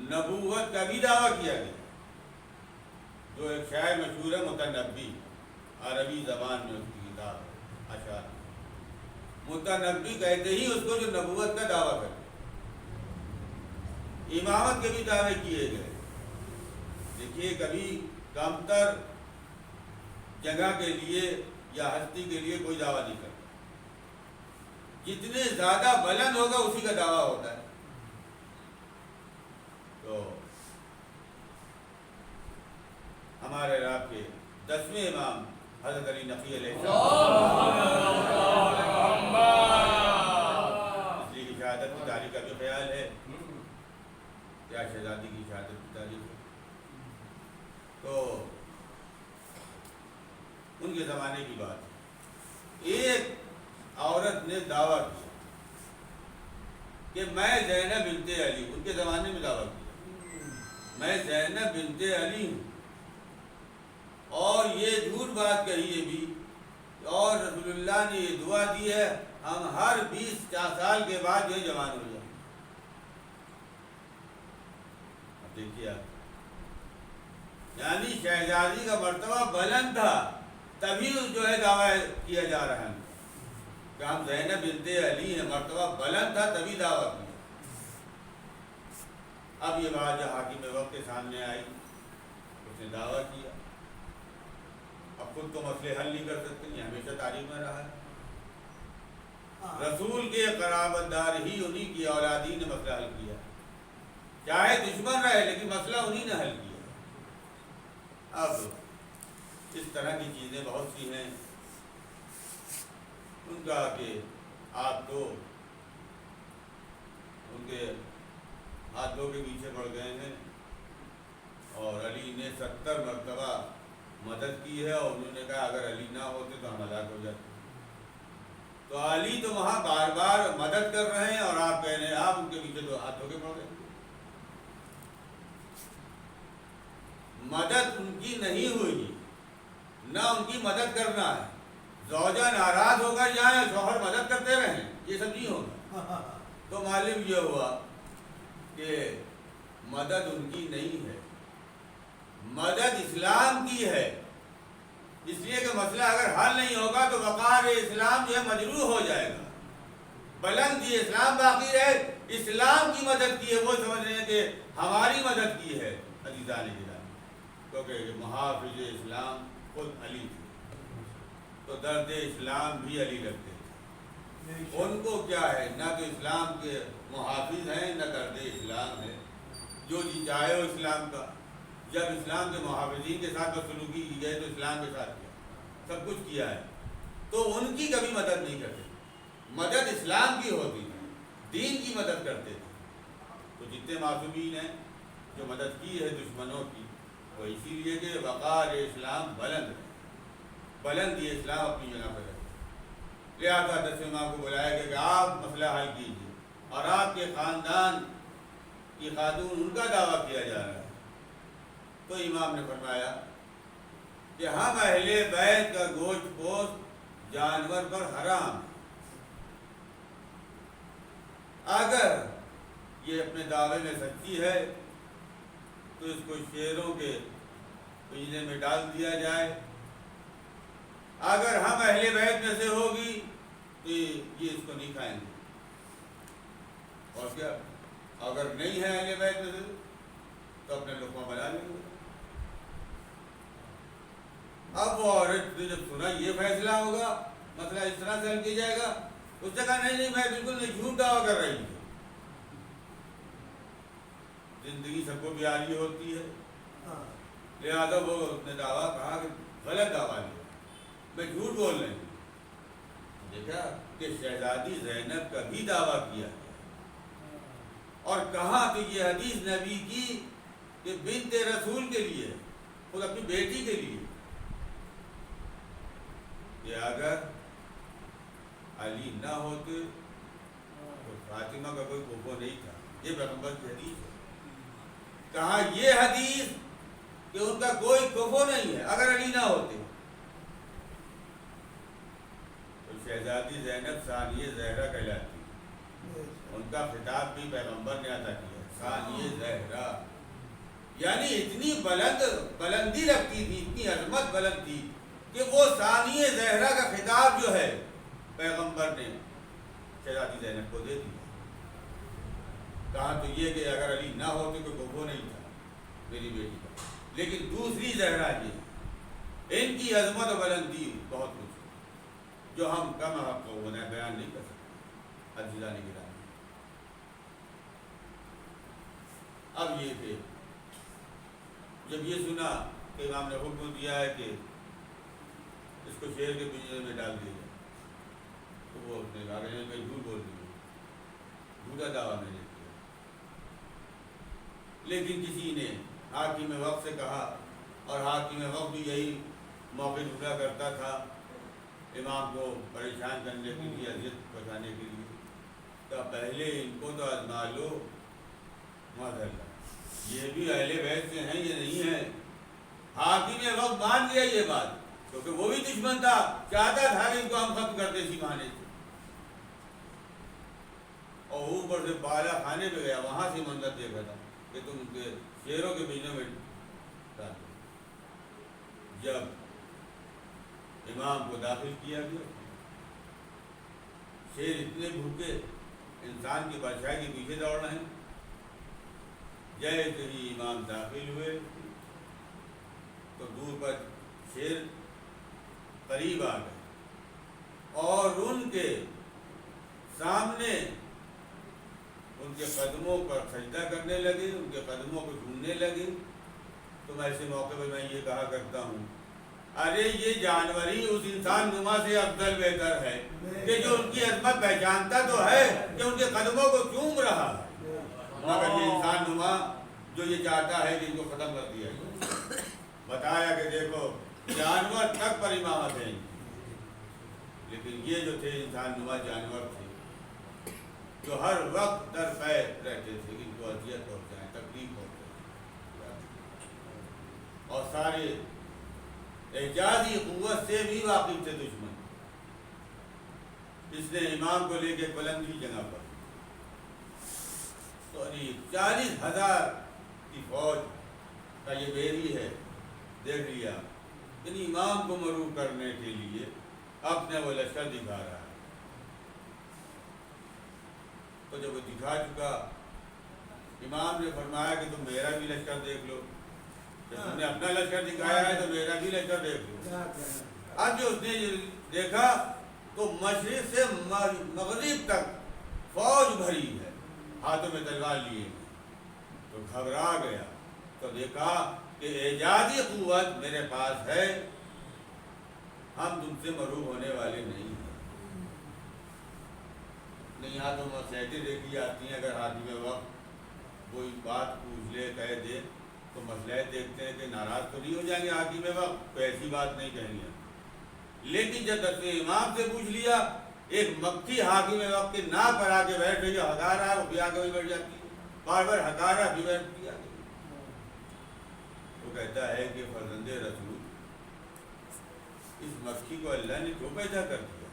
نبوت کا بھی دعویٰ کیا گیا، جو ایک شاعر مشہور ہے متنبی، عربی زبان میں اس کی کتاب ہے اشعار، متنبی کہتے ہی اس کو جو نبوت کا دعویٰ کرتے۔ امامت کے بھی دعوے کیے گئے۔ دیکھیے کبھی کمتر جگہ کے لیے یا ہستی کے لیے کوئی دعویٰ نہیں کرتا، جتنے زیادہ بلند ہوگا اسی کا دعویٰ ہوتا ہے۔ تو ہمارے رات کے 10ویں امام حضرت علی نقی علیہ السلام، اس لیے کی شہادت کی تاریخ کا بھی خیال ہے، کیا شہزادی کی شہادت کی تاریخ ہے۔ تو ان کے زمانے کی بات ہے، ایک عورت نے دعویٰ کیا کہ میں زینب بنت علی، ان کے زمانے میں دعویٰ کیا میں زینب بنت علی ہوں، اور یہ جھوٹ بات کہی ہے بھی، اور رسول اللہ نے یہ دعا دی ہے ہم ہر 20 سال کے بعد یہ جوان ہو جائیں۔ اب دیکھیے آپ، یعنی شہزادی کا مرتبہ بلند تھا، تبھی جو ہے دعویٰ کیا جا رہا ہے کہ ہم زینب بنت علی ہیں، مرتبہ بلند تھا تبھی دعویٰ کیا۔ اب یہ بات جو حاکم وقت کے سامنے آئی، اس نے دعویٰ کیا، اب خود تو مسئلے حل نہیں کر سکتے، یہ ہمیشہ تاریخ میں رہا ہے۔ رسول کے قرابت دار ہی انہی کی اولادی نے مسئلہ حل کیا، چاہے دشمن رہے لیکن مسئلہ انہی نے حل کیا۔ اب اس طرح کی چیزیں بہت سی ہیں، ان کا کہ آپ تو ان کے ہاتھوں کے پیچھے پڑ گئے ہیں، اور علی نے 70 مرتبہ مدد کی ہے، اور انہوں نے کہا اگر علی نہ ہوتے تو ہم ہلاک ہو جاتے۔ تو علی تو وہاں بار بار مدد کر رہے ہیں، اور آپ کہہ رہے ہیں آپ ان کے پیچھے تو ہاتھ دھو کے پڑ گئے۔ مدد ان کی نہیں ہوئی، نہ ان کی مدد کرنا ہے۔ زوجہ ناراض ہو کر جائیں، شوہر مدد کرتے رہیں، یہ سب نہیں ہوگا۔ تو معلوم یہ ہوا کہ مدد ان کی نہیں ہے، مدد اسلام کی ہے، اس لیے کہ مسئلہ اگر حل نہیں ہوگا تو وقار اسلام جو ہے مجروح ہو جائے گا۔ بلند یہ اسلام باقی رہے، اسلام کی مدد کی ہے، وہ سمجھ رہے ہیں کہ ہماری مدد کی ہے۔ عزیزان گرامی، کیونکہ محافظ اسلام خود علی تھے، تو درد اسلام بھی علی رکھتے تھے۔ ان کو کیا ہے، نہ تو اسلام کے محافظ ہیں نہ درد اسلام ہے، جو جی چاہے ہو اسلام کا۔ جب اسلام کے محافظین کے ساتھ بدسلوکی کی گئی تو اسلام کے ساتھ کیا، سب کچھ کیا ہے، تو ان کی کبھی مدد نہیں کرتے۔ مدد اسلام کی ہوتی ہے، دین کی مدد کرتے تھے۔ تو جتنے معصومین ہیں جو مدد کی ہے دشمنوں کی، وہ اسی لیے کہ وقار اسلام بلند ہے، بلند یہ اسلام اپنی جگہ پر ہے۔ لہٰذا 10 امام کو بلایا گیا کہ آپ مسئلہ حل کیجیے، اور آپ کے خاندان کی خاتون ان کا دعویٰ کیا جا رہا ہے۔ تو امام نے فرمایا کہ ہم اہل بیت کا گوشت پوست جانور پر حرام ہے، اگر یہ اپنے دعوے میں سچی ہے تو اس کو شیروں کے پنجرے میں ڈال دیا جائے، اگر ہم اہل بیت میں سے ہوگی تو یہ اس کو نہیں کھائیں گے، اور کیا اگر نہیں ہے اہل بیت میں سے تو اپنے لقمہ بنا لیں گے۔ اب وہ عورت نے جب سنا یہ فیصلہ ہوگا، مسئلہ اس طرح سے حل کیا جائے گا، اس نے کہا نہیں میں بالکل نہیں، جھوٹ دعویٰ کر رہی ہوں۔ زندگی سب کو پیاری ہوتی ہے، لہٰذا وہ نے دعویٰ کہا کہ غلط دعویٰ لیا، میں جھوٹ بول رہی ہوں۔ دیکھا کہ شہزادی زینب کا بھی دعویٰ کیا گیا اور کہا کہ یہ حدیث نبی کی کہ بنت رسول کے لیے، خود اپنی بیٹی کے لیے، کہ اگر علی نہ ہوتے تو فاطمہ کا کوئی کوفو نہیں تھا. یہ پیغمبر کی حدیث ہے. کہا یہ حدیث کہ ان کا کوئی کوفو نہیں ہے اگر علی نہ ہوتے. تو شہزادی زینب ثانیہ زہرا کہلاتی، ان کا خطاب بھی پیغمبر نے عطا کیا، ثانیہ زہرا. یعنی اتنی بلندی رکھتی تھی، اتنی عظمت بلند تھی کہ وہ ثانیہ زہرا کا خطاب جو ہے پیغمبر نے شہزادی زینب کو دے دیا. کہا تو یہ کہ اگر علی نہ ہوتے کوئی کوفو نہیں تھا میری بیٹی کا. لیکن دوسری زہرا یہ، ان کی عظمت و بلندی بہت کچھ ہے جو ہم کم حق کو ہونا بیان نہیں کر سکتے. عزیزان گرامی، اب یہ کہ جب یہ سنا کہ امام نے حکم دیا ہے کہ اس کو شیر کے پنجرے میں ڈال دیا جائے، تو وہ اپنے کاغذ میں جھوٹ بول دیا، جھوٹا دعویٰ میں نے کیا. لیکن کسی نے حاکم وقت سے کہا، اور حاکم وقت بھی یہی موقع ڈھونڈا کرتا تھا امام کو پریشان کرنے کے لیے، اذیت پہنچانے کے لیے، تو پہلے ان کو تو آزما لو. معذاللہ یہ بھی اہل بیت سے ہیں، یہ نہیں ہے. حاکم وقت مان گیا یہ بات، کیونکہ وہ بھی دشمن تھا، چاہتا تھا کہ ان کو ہم ختم کر دیں اسی بہانے سے. اور اوپر سے بالا خانے پہ گیا، وہاں سے منظر دیکھا تھا کہ تم ان کے شیروں کے بیچوں میں ڈال دو. جب امام کو داخل کیا گیا، شیر اتنے بھوکے انسان کی بادشاہی کے پیچھے دوڑ رہے ہیں. جیسے ہی امام داخل ہوئے تو دور پر شیر قریب آ گئے اور ان کے سامنے ان کے قدموں پر سجدہ کرنے لگے، ان کے قدموں کو ڈھونڈنے لگے. تو میں ایسے موقع پہ میں یہ کہا کرتا ہوں، ارے یہ جانوری اس انسان نما سے افضل بہتر ہے کہ جو ان کی عظمت پہچانتا تو ہے کہ ان کے قدموں کو چوم رہا ہے، مگر یہ انسان نما جو یہ چاہتا ہے کہ ان کو ختم کر دیا جائے. بتایا کہ دیکھو جانور تک پر امامت ہے، لیکن یہ جو تھے انسان نما جانور تھے جو ہر وقت در پہ رہتے تھے کہ ان کو اذیت پہنچائیں، تکلیف پہنچائیں. اور سارے اعجازی قوت سے بھی واقف تھے دشمن. اس نے امام کو لے کے بلندی جگہ پر قریب 40,000 کی فوج کا یہ بیری ہے، دیکھ لیا یعنی امام کو مروب کرنے کے لیے اپنے وہ لشکر دکھا رہا ہے. تو جب وہ دکھا چکا، امام نے فرمایا کہ تم میرا بھی لشکر دیکھ لو. جب تم نے اپنا لشکر دکھایا ہے تو میرا بھی لشکر دیکھ لو. اب جو اس نے دیکھا تو مشرق سے مغرب تک فوج بھری ہے، ہاتھوں میں تلوار لیے، تو گھبرا گیا. تو دیکھا کہ اعجازی قوت میرے پاس ہے، ہم تم سے مروب ہونے والے نہیں ہیں. نہیں یہاں تو مسئلے دیکھی جاتی ہیں، اگر حاکم وقت کوئی بات پوچھ لے کہہ دے تو مسئلے دیکھتے ہیں کہ ناراض تو نہیں ہو جائیں گے حاکم وقت، تو ایسی بات نہیں کہیں گے. لیکن جب دست امام سے پوچھ لیا، ایک مکھی حاکم وقت کے ناک پر آ کے بیٹھ رہی ہے، ہکا رہا ہے، وہ بھی آ کے بیٹھ جاتی ہے، بار بار ہکا رہا بھی بیٹھتی ہے. وہ کہتا ہے کہ فرزند رسول، اس مکھی کو اللہ نے کیوں پیدا کر دیا؟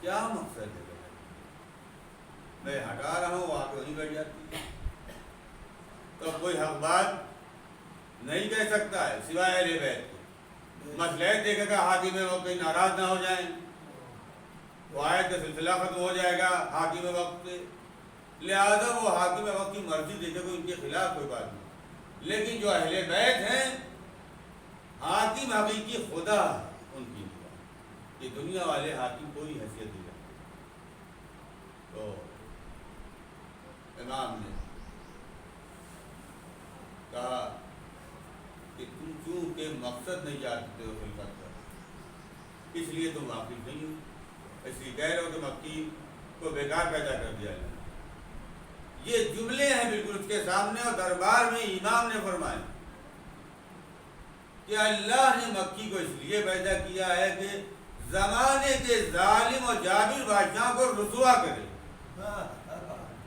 کیا مقصد ہے؟ میں ہٹا رہا ہوں، وہاں پہ وہیں بیٹھ جاتی ہے. تو کوئی حق بات نہیں کہہ سکتا ہے سوائے اہل بیت کے. مسئلہ دیکھے گا حاکم وقت کہیں ناراض نہ ہو جائیں، وہ آیت کا سلسلہ ختم ہو جائے گا حاکم وقت سے. لہذا وہ حاکم وقت کی مرضی دیکھے کوئی ان کے خلاف کوئی بات نہیں. لیکن جو اہل بیت ہیں، حاکم حقیقی خدا ہے ان کی، یہ دنیا والے حاکم کوئی حیثیت نہیں رکھتے. تو امام نے کہا کہ تم چونکہ مقصد نہیں جانتے ہو خلقت کا، اس لیے تم واقف نہیں ہو. اس لیے کہہ رہا ہوں کہ مکی کو بیکار پیدا کر دیا اللہ۔ یہ جملے ہیں بالکل اس کے سامنے، اور دربار میں امام نے فرمایا کہ اللہ نے مکی کو اس لیے پیدا کیا ہے کہ زمانے کے ظالم اور جابر بادشاہوں کو رسوا کرے۔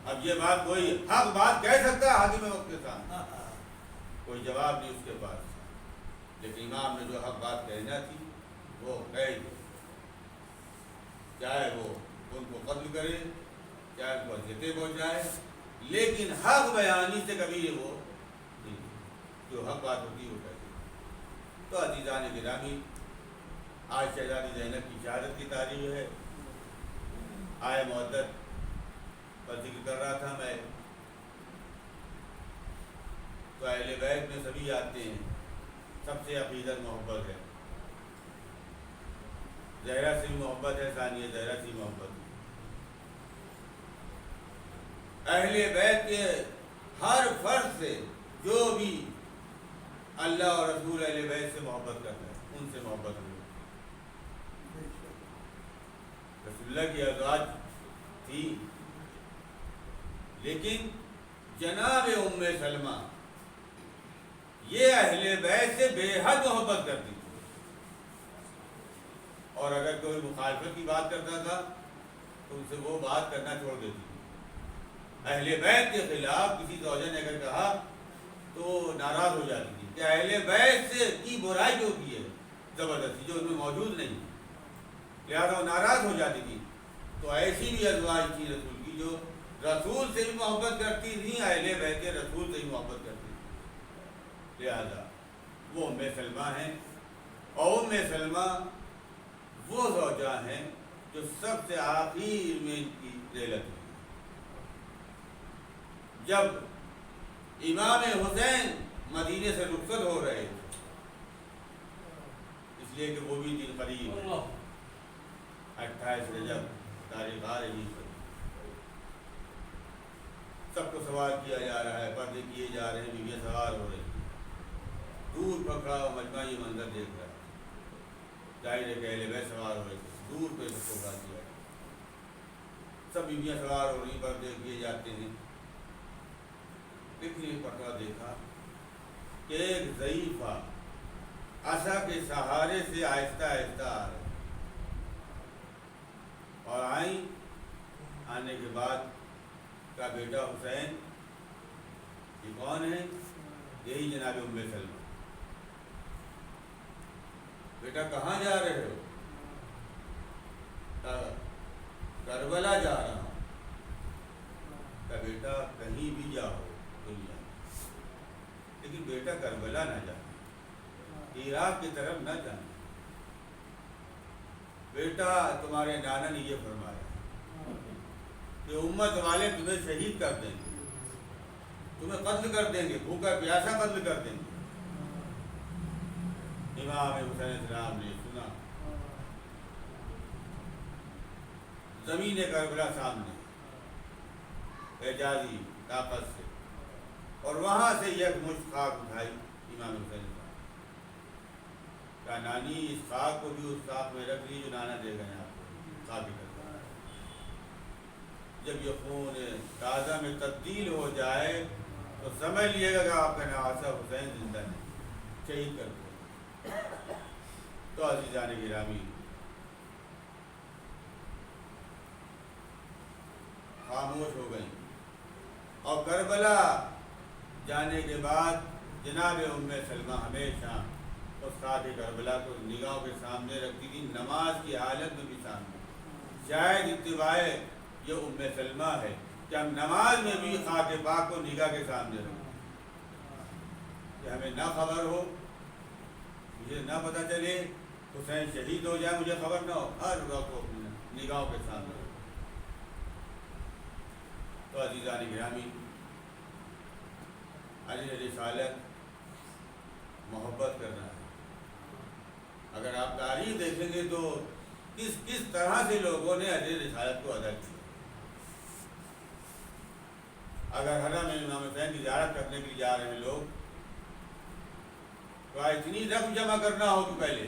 اب یہ بات کوئی حق بات کہہ سکتا ہے حاکم وقت کے سامنے؟ کوئی جواب نہیں اس کے پاس، لیکن امام نے جو حق بات کہنا تھی وہ کہہ دی، چاہے وہ ان کو قتل کرے، چاہے ان کو اذیتیں پہنچائے، لیکن حق بیانی سے کبھی وہ نہیں، جو حق بات ہوتی ہے وہ کہتی۔ تو عزیزان گرامی، آج شہزادی زینب کی شہادت کی تاریخ ہے۔ آئے مودت پر ذکر کر رہا تھا میں، تو اہل بیت میں سبھی آتے ہیں، سب سے عقیدت محبت ہے، زہرا سے محبت ہے، ثانیہ زہرا سے محبت ہے۔ اہل بیت کے ہر فرد سے جو بھی اللہ اور رسول اہل بیت سے محبت کرتا ہے ان سے محبت ہو۔ رسول اللہ کی ازواج تھی، لیکن جناب ام سلمہ یہ اہل بیت سے بے حد محبت کرتی تھی، اور اگر کوئی مخالفت کی بات کرتا تھا تو ان سے وہ بات کرنا چھوڑ دیتی تھی۔ اہل بیت کے خلاف کسی زوجہ نے اگر کہا تو ناراض ہو جاتی تھی کہ اہل بیت سے کی برائی جو کی ہے زبردستی، جو ان میں موجود نہیں، لہٰذا وہ ناراض ہو جاتی تھی۔ تو ایسی بھی ازواج تھی رسول کی جو رسول سے بھی محبت کرتی تھیں، اہل بیت رسول سے بھی محبت کرتی تھیں، لہذا وہ ام سلمہ ہیں۔ اور ام سلمہ وہ زوجہ ہیں جو سب سے آخر میں ان کی ذیلت ہوئی، جب امام حسین مدینے سے رخصت ہو رہے تھے، اس لیے کہ وہ بھی دن قریب ہے، 28 رجب تاریخ آ رہی ہے، سب کو سوار کیا جا رہا ہے، پردے کیے جا رہے ہیں، بیویاں سوار ہو رہی ہیں، دور پر کھڑا ہوا مجمع یہ منظر دیکھ رہا ہے، ظاہر ہے کہ اہل بیت سوار ہو رہے تھے، دور پہ سب کو کھڑا کیا، سب بیویاں سوار ہو رہی، پردے کیے جاتے ہیں۔ ایک نے پکڑا دیکھا کہ ایک ضعیفہ عصا کے سہارے سے آہستہ آہستہ آ رہے، اور آئیں، آنے کے بعد کا بیٹا حسین، یہ کون ہے؟ یہی جناب ام سلمہ۔ بیٹا کہاں جا رہے ہو؟ کربلا جا رہا ہوں۔ کا بیٹا کہیں بھی جاؤ دنیا میں، لیکن بیٹا کربلا نہ جانا، عراق کی طرف نہ جانا، بیٹا تمہارے نانا نے یہ فرمایا کہ امت والے تمہیں شہید کر دیں گے، تمہیں قتل کر دیں گے، بھوکا پیاسا قتل کر دیں گے۔ امام حسین السلام نے سنا، زمین کربلا سامنے، اعجازی طاقت سے، اور وہاں سے یک مشت خاک اٹھائی امام حسین السلام، کہا نانی اس خاک کو بھی اس خاک میں رکھ لی جو نانا دے گئے آپ کو، خاک کرتا۔ جب یہ خون تازہ میں تبدیل ہو جائے تو سمجھ لیے گا کہ آپ کا نواسہ حسین زندہ نہیں، شہید کر دو۔ تو عزیزان گرامی، خاموش ہو گئی، اور کربلا جانے کے بعد جناب ام سلمہ ہمیشہ اس خاک کربلا کو نگاہوں کے سامنے رکھتی تھی، نماز کی حالت میں بھی سامنے۔ شاید اتباع یہ ام سلمہ ہے کہ ہم نماز میں بھی خاک پاک کو نگاہ کے سامنے رکھیں، کہ ہمیں نہ خبر ہو، مجھے نہ پتہ چلے حسین شہید ہو جائے، مجھے خبر نہ ہو، ہر وقت کو نگاہوں کے سامنے رکھیں۔ تو عزیزان گرامی، علی رسالت محبت کرنا ہے۔ اگر آپ تاریخ دیکھیں گے تو کس طرح سے لوگوں نے علی رسالت کو ادا کیا۔ اگر حرم میں امام حسین کی زیارت کرنے کے لیے جا رہے ہیں لوگ، تو اتنی رقم جمع کرنا ہوگی پہلے،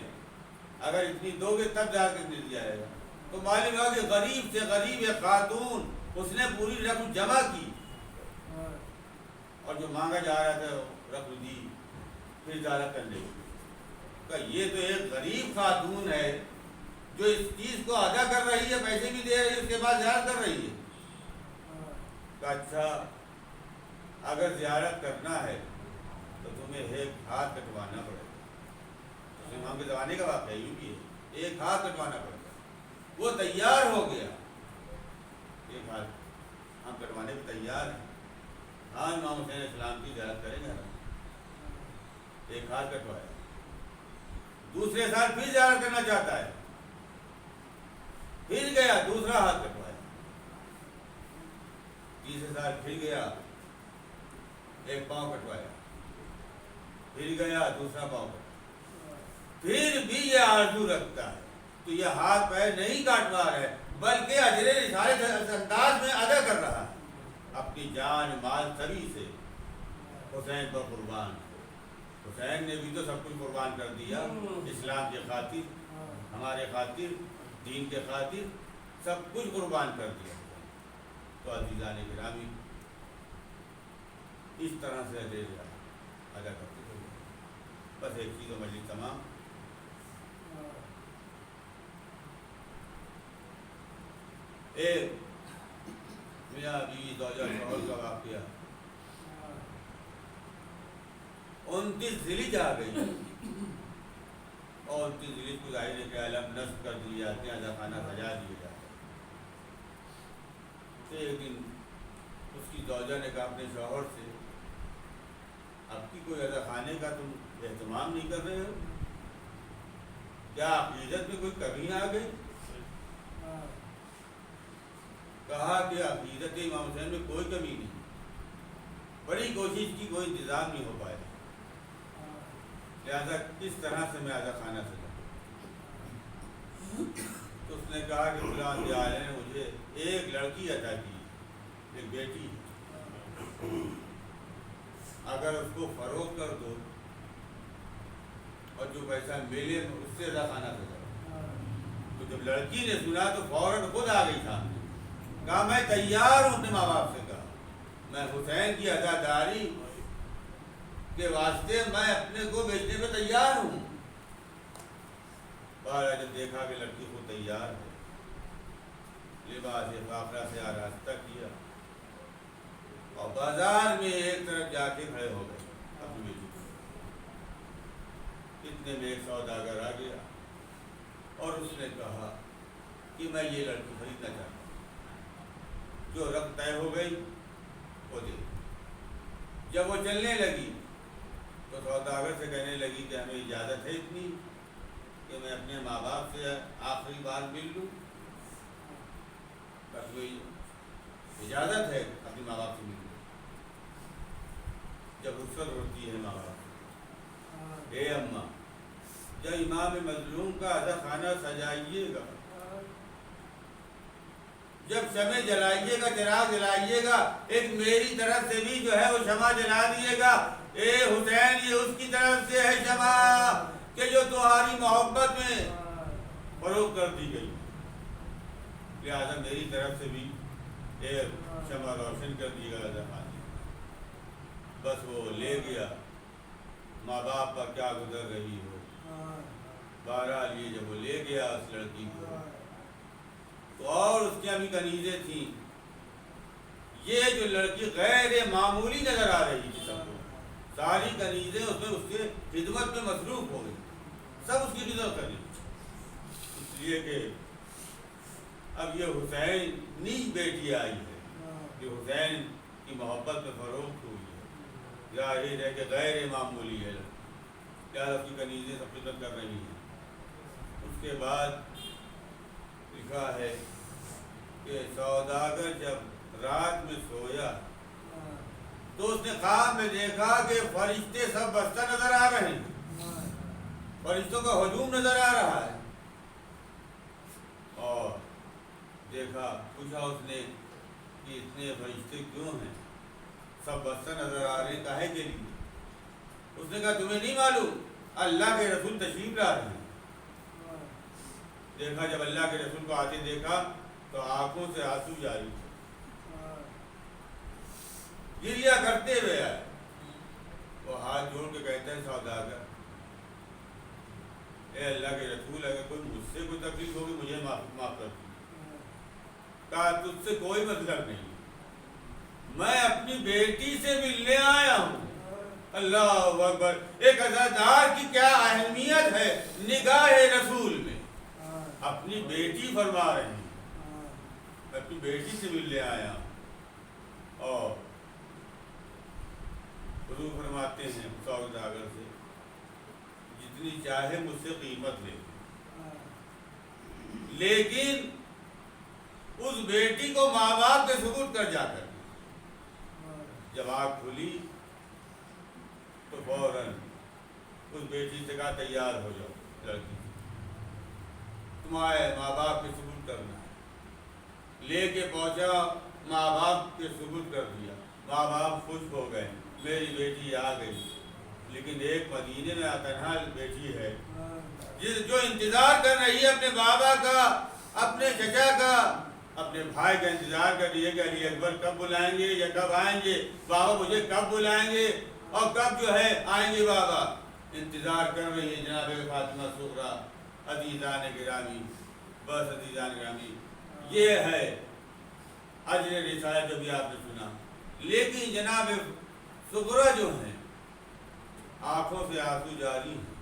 اگر اتنی دو گے تب جا کے مل جائے گا، تو تو معلوم ہوا کہ غریب سے غریب ایک خاتون اس نے پوری رقم جمع کی اور جو مانگا جا رہا تھا رقم دی، پھر زیادہ کر لے. کہ یہ تو ایک غریب خاتون ہے جو اس چیز کو ادا کر رہی ہے، پیسے بھی دے رہی ہے، اس کے بعد زیارت کر رہی ہے. کہ اچھا اگر زیارت کرنا ہے تو تمہیں ایک ہاتھ کٹوانا پڑے گا. امام کے زمانے کا واقعہ یوں بھی ہے، ایک ہاتھ کٹوانا پڑے گا. وہ تیار ہو گیا، ایک ہاتھ ہم کٹوانے پہ تیار ہیں. ہاں امام حسین السلام کی زیارت کریں گے. ایک ہاتھ کٹوایا، دوسرے سال پھر زیارت کرنا چاہتا ہے، پھر گیا دوسرا ہاتھ کٹوایا. تیسرے سال پھر گیا، ایک پاؤں کٹوایا، پھر گیا دوسرا پاؤں کٹوایا. پھر بھی یہ آرزو رکھتا ہے تو یہ ہاتھ پیر نہیں کاٹوا رہا ہے بلکہ اجر رسالت انداز میں ادا کر رہا ہے. اپنی جان مال سبھی سے حسین پر قربان. حسین نے بھی تو سب کچھ قربان کر دیا اسلام کی خاطر، ہمارے خاطر، دین کے خاطر سب کچھ قربان کر دیا. تو عزیزان گرامی اس طرح سے ادا کرتے ہوئے بس ایک چیز و مجلس تمام. ایک میاں بیوی زوجہ شوہر کا واقعہ. 29 ذیلحجہ آ گئی اور 29 ذیلحجہ کو ظاہر ہے کہ علم نصب کر دیے جاتے ہیں، ادا خانہ سجا دیے جاتے ہیں. تو ایک دن اس کی زوجہ نے کہا اپنے شوہر سے، اب کی کوئی ادا خانے کا تم اہتمام نہیں کر رہے ہو؟ کیا عقیدت میں کوئی کمی آ گئی؟ کہا کہ عقیدت امام حسین میں کوئی کمی نہیں، بڑی کوشش کی کوئی انتظام نہیں ہو پایا، لہذا کس طرح سے میں ادا خانہ سجاؤں؟ تو اس نے کہا کہ فلاں دیالے نے مجھے ایک لڑکی عطا کی، ایک بیٹی، اگر اس کو فروخت کر دو اور جو پیسہ ملے اس سے ادا خانہ سجاؤ. تو جب لڑکی نے سنا تو فوراً خود آ گئی سامنے، کہا میں تیار ہوں. اپنے ماں باپ سے کہا میں حسین کی عزاداری کے واسطے میں اپنے کو بیچنے پہ تیار ہوں. بارہ جب دیکھا کہ لڑکی کو تیار ہے، لباس فاخرہ سے آراستہ کیا اور بازار میں ایک طرف جا کے کھڑے ہو گئے اپنی بیٹی کو. اتنے میں ایک سوداگر آ گیا اور اس نے کہا کہ میں یہ لڑکی خریدنا چاہتا ہوں. جو رقم طے ہو گئی وہ دے. جب وہ چلنے لگی تو سوداگر سے کہنے لگی کہ ہمیں اجازت ہے اتنی کہ میں اپنے ماں باپ سے آخری بار مل لوں. بس کوئی اجازت ہے اپنے ماں باپ سے مل لوں. جب رخصت ہوتی ہے ماں باپ، اے اماں جب امام مظلوم کا ادا خانہ سجائیے گا، جب شمع جلائیے گا، چراغ جلائیے گا، ایک میری طرف سے بھی جو ہے وہ شمع جلا دیے گا. اے حسین یہ اس کی طرف سے ہے شمع کہ جو تمہاری محبت میں فروغ کر دی گئی، لہٰذا میری طرف سے بھی ایک شمع روشن کر دی گا ادا خانہ. بس وہ لے گیا. ماں باپ پر کیا گزر رہی ہو. بہرحال یہ جب وہ لے گیا اس لڑکی کو تو اور اس کی ابھی کنیزیں تھیں. یہ جو لڑکی غیر معمولی نظر آ رہی تھی سب کو، ساری کنیزیں اس میں اس کے خدمت میں مصروف ہو گئی، سب اس کی خدمت کر رہی. اس لیے کہ اب یہ حسینی بیٹی آئی ہے، یہ حسین کی محبت میں فروخت ہوئی ہے، ظاہر ہے کہ غیر معمولی ہے. کیا اس کی کنیزیں سب خدمت کر رہی ہیں. اس کے بعد لکھا ہے کہ سوداگر جب رات میں سویا تو اس نے خواب میں دیکھا کہ فرشتے سب بستہ نظر آ رہے ہیں، فرشتوں کا ہجوم نظر آ رہا ہے. اور دیکھا، پوچھا اس نے کہ اتنے فرشتے کیوں ہیں، سب بستہ نظر آ رہے ہیں، کاہے کے لیے؟ اس نے کہا تمہیں نہیں معلوم اللہ کے رسول تشریف لا رہے ہیں. دیکھا جب اللہ کے رسول کو آتے دیکھا تو آنکھوں سے آنسو جاری تھے، گریا کرتے ہوئے آئے. وہ ہاتھ جوڑ کے کہتے ہیں سوداگر اے اللہ کے رسول اگر کوئی مجھ سے کوئی تکلیف ہوگی مجھے معاف کر دیجیے. کہا تجھ سے کوئی مطلب نہیں، میں اپنی بیٹی سے ملنے آیا ہوں. اللہ اکبر. ایک عزادار کی کیا اہمیت ہے نگاہ رسول میں. اپنی بیٹی فرما رہے ہیں اپنی بیٹی سے ملنے آیا ہوں. اور حضور فرماتے ہیں سوداگر سے جتنی چاہے مجھ سے قیمت لے، لیکن اس بیٹی کو ماں باپ کے سپرد کر جا کر. جب آنکھ کھلی تو فوراً اس بیٹی سے کہا تیار ہو جاؤ لڑکی، تمہارے ماں باپ کے سپرد کرنا ہے. لے کے پہنچا، ماں باپ کے سپرد کر دیا. ماں باپ خوش ہو گئے، میری بیٹی آ گئی. لیکن ایک مدینے میں تنہا بیٹی ہے جو انتظار کر رہی ہے اپنے بابا کا، اپنے چچا کا، اپنے بھائی کا انتظار کر رہی ہے کہ علی اکبر کب بلائیں گے یا کب آئیں گے، بابا مجھے کب بلائیں گے اور کب جو ہے آئیں گے بابا. انتظار کر رہی ہے جناب فاطمہ صغریٰ. عزیزان گرامی، بس عزیزان گرامی، یہ ہے اجر رسالت جو بھی آپ نے سنا. لیکن جناب صغریٰ جو ہیں آنکھوں سے آنسو جاری ہیں.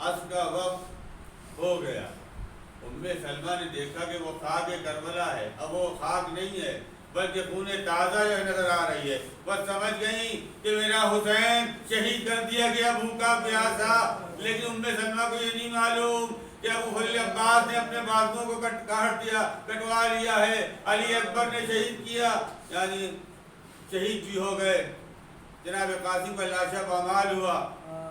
عصر کا وقت ہو گیا. ام سلمہ نے دیکھا کہ وہ خاک کربلا ہے. اب وہ خاک نہیں ہے بلکہ خون تازہ جو نظر آ رہی ہے. بس سمجھ گئی کہ میرا حسین شہید کر دیا گیا بھوکا پیاسا. لیکن ام سلمہ کو یہ نہیں معلوم کہ ابو فضل عباس نے اپنے بازوؤں کو کٹوا لیا ہے. علی اکبر نے شہید کیا، یعنی شہید بھی ہو گئے. جناب قاسم کا لاشا پامال ہوا.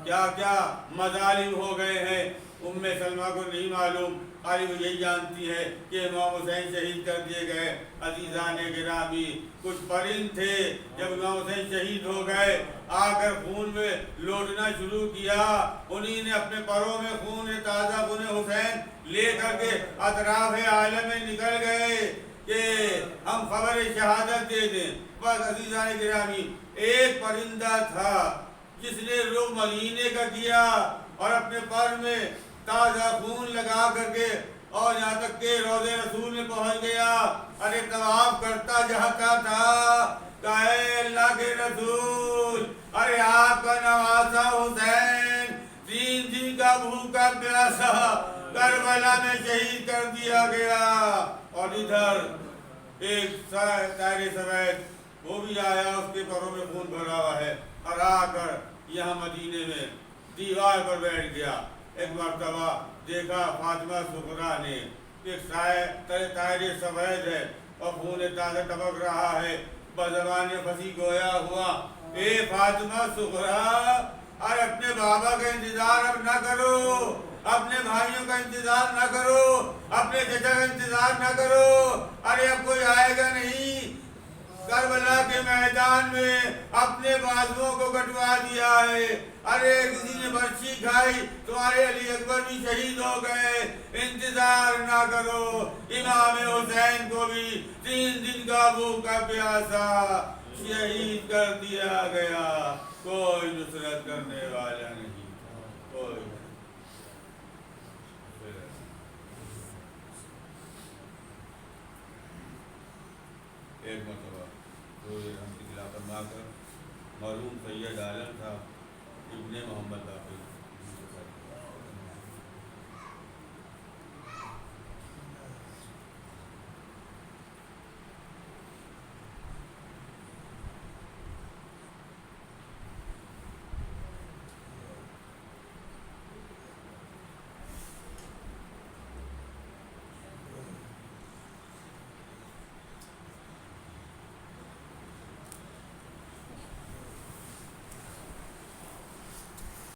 کیا کیا مظالم ہو گئے ہیں ام سلمہ کو نہیں معلوم. خالی وہ یہی جانتی ہے کہ امام حسین شہید کر دیے گئے. عزیزان گرامی، کچھ پرند تھے جب امام حسین شہید ہو گئے آ کر خون میں لوٹنا شروع کیا. انہی نے اپنے پروں میں خون تازہ خون حسین لے کر کے اطراف عالم میں نکل گئے کہ ہم خبر شہادت دے دیں. بس عزیزان گرامی، ایک پرندہ تھا جس نے رخ مدینے کا کیا اور اپنے پر میں تازہ خون لگا کر کے اور یہاں تک کہ روضہ رسول میں پہنچ گیا. ارے طواف کرتا جاتا تھا کہ اے اللہ کے رسول، ارے آپ کا نواسا حسین 3 دن کا بھوکا پیاسا کربلا میں شہید کر دیا گیا. اور ادھر ایک طائر سوید وہ بھی آیا، اس کے پروں میں خون بھرا ہوا ہے اور آ کر یہاں مدینے میں دیوار پر بیٹھ گیا. ایک مرتبہ دیکھا فاطمہ صغریٰ نے ایک طائر سوید ہے اور خون تازہ ٹپک رہا ہے. بزبان فصیح گویا ہوا، اے فاطمہ صغریٰ، اور اپنے بابا کا انتظار اب نہ کرو، اپنے بھائیوں کا انتظار نہ کرو، اپنے چچا کا انتظار نہ کرو. ارے اب کوئی آئے گا نہیں. کربلا کے میدان میں اپنے بازوؤں کو کٹوا دیا ہے. ارے کسی نے برچھی کھائی، تمہارے علی اکبر بھی شہید ہو گئے. انتظار نہ کرو. امام حسین کو بھی 3 دن کا بھوکا پیاسا شہید کر دیا گیا. کوئی نصرت کرنے والا نہیں، کوئی. ایک مرتبہ رحم کی خلاف فرما کر مرحوم سید عالم تھا ابن محمد باقر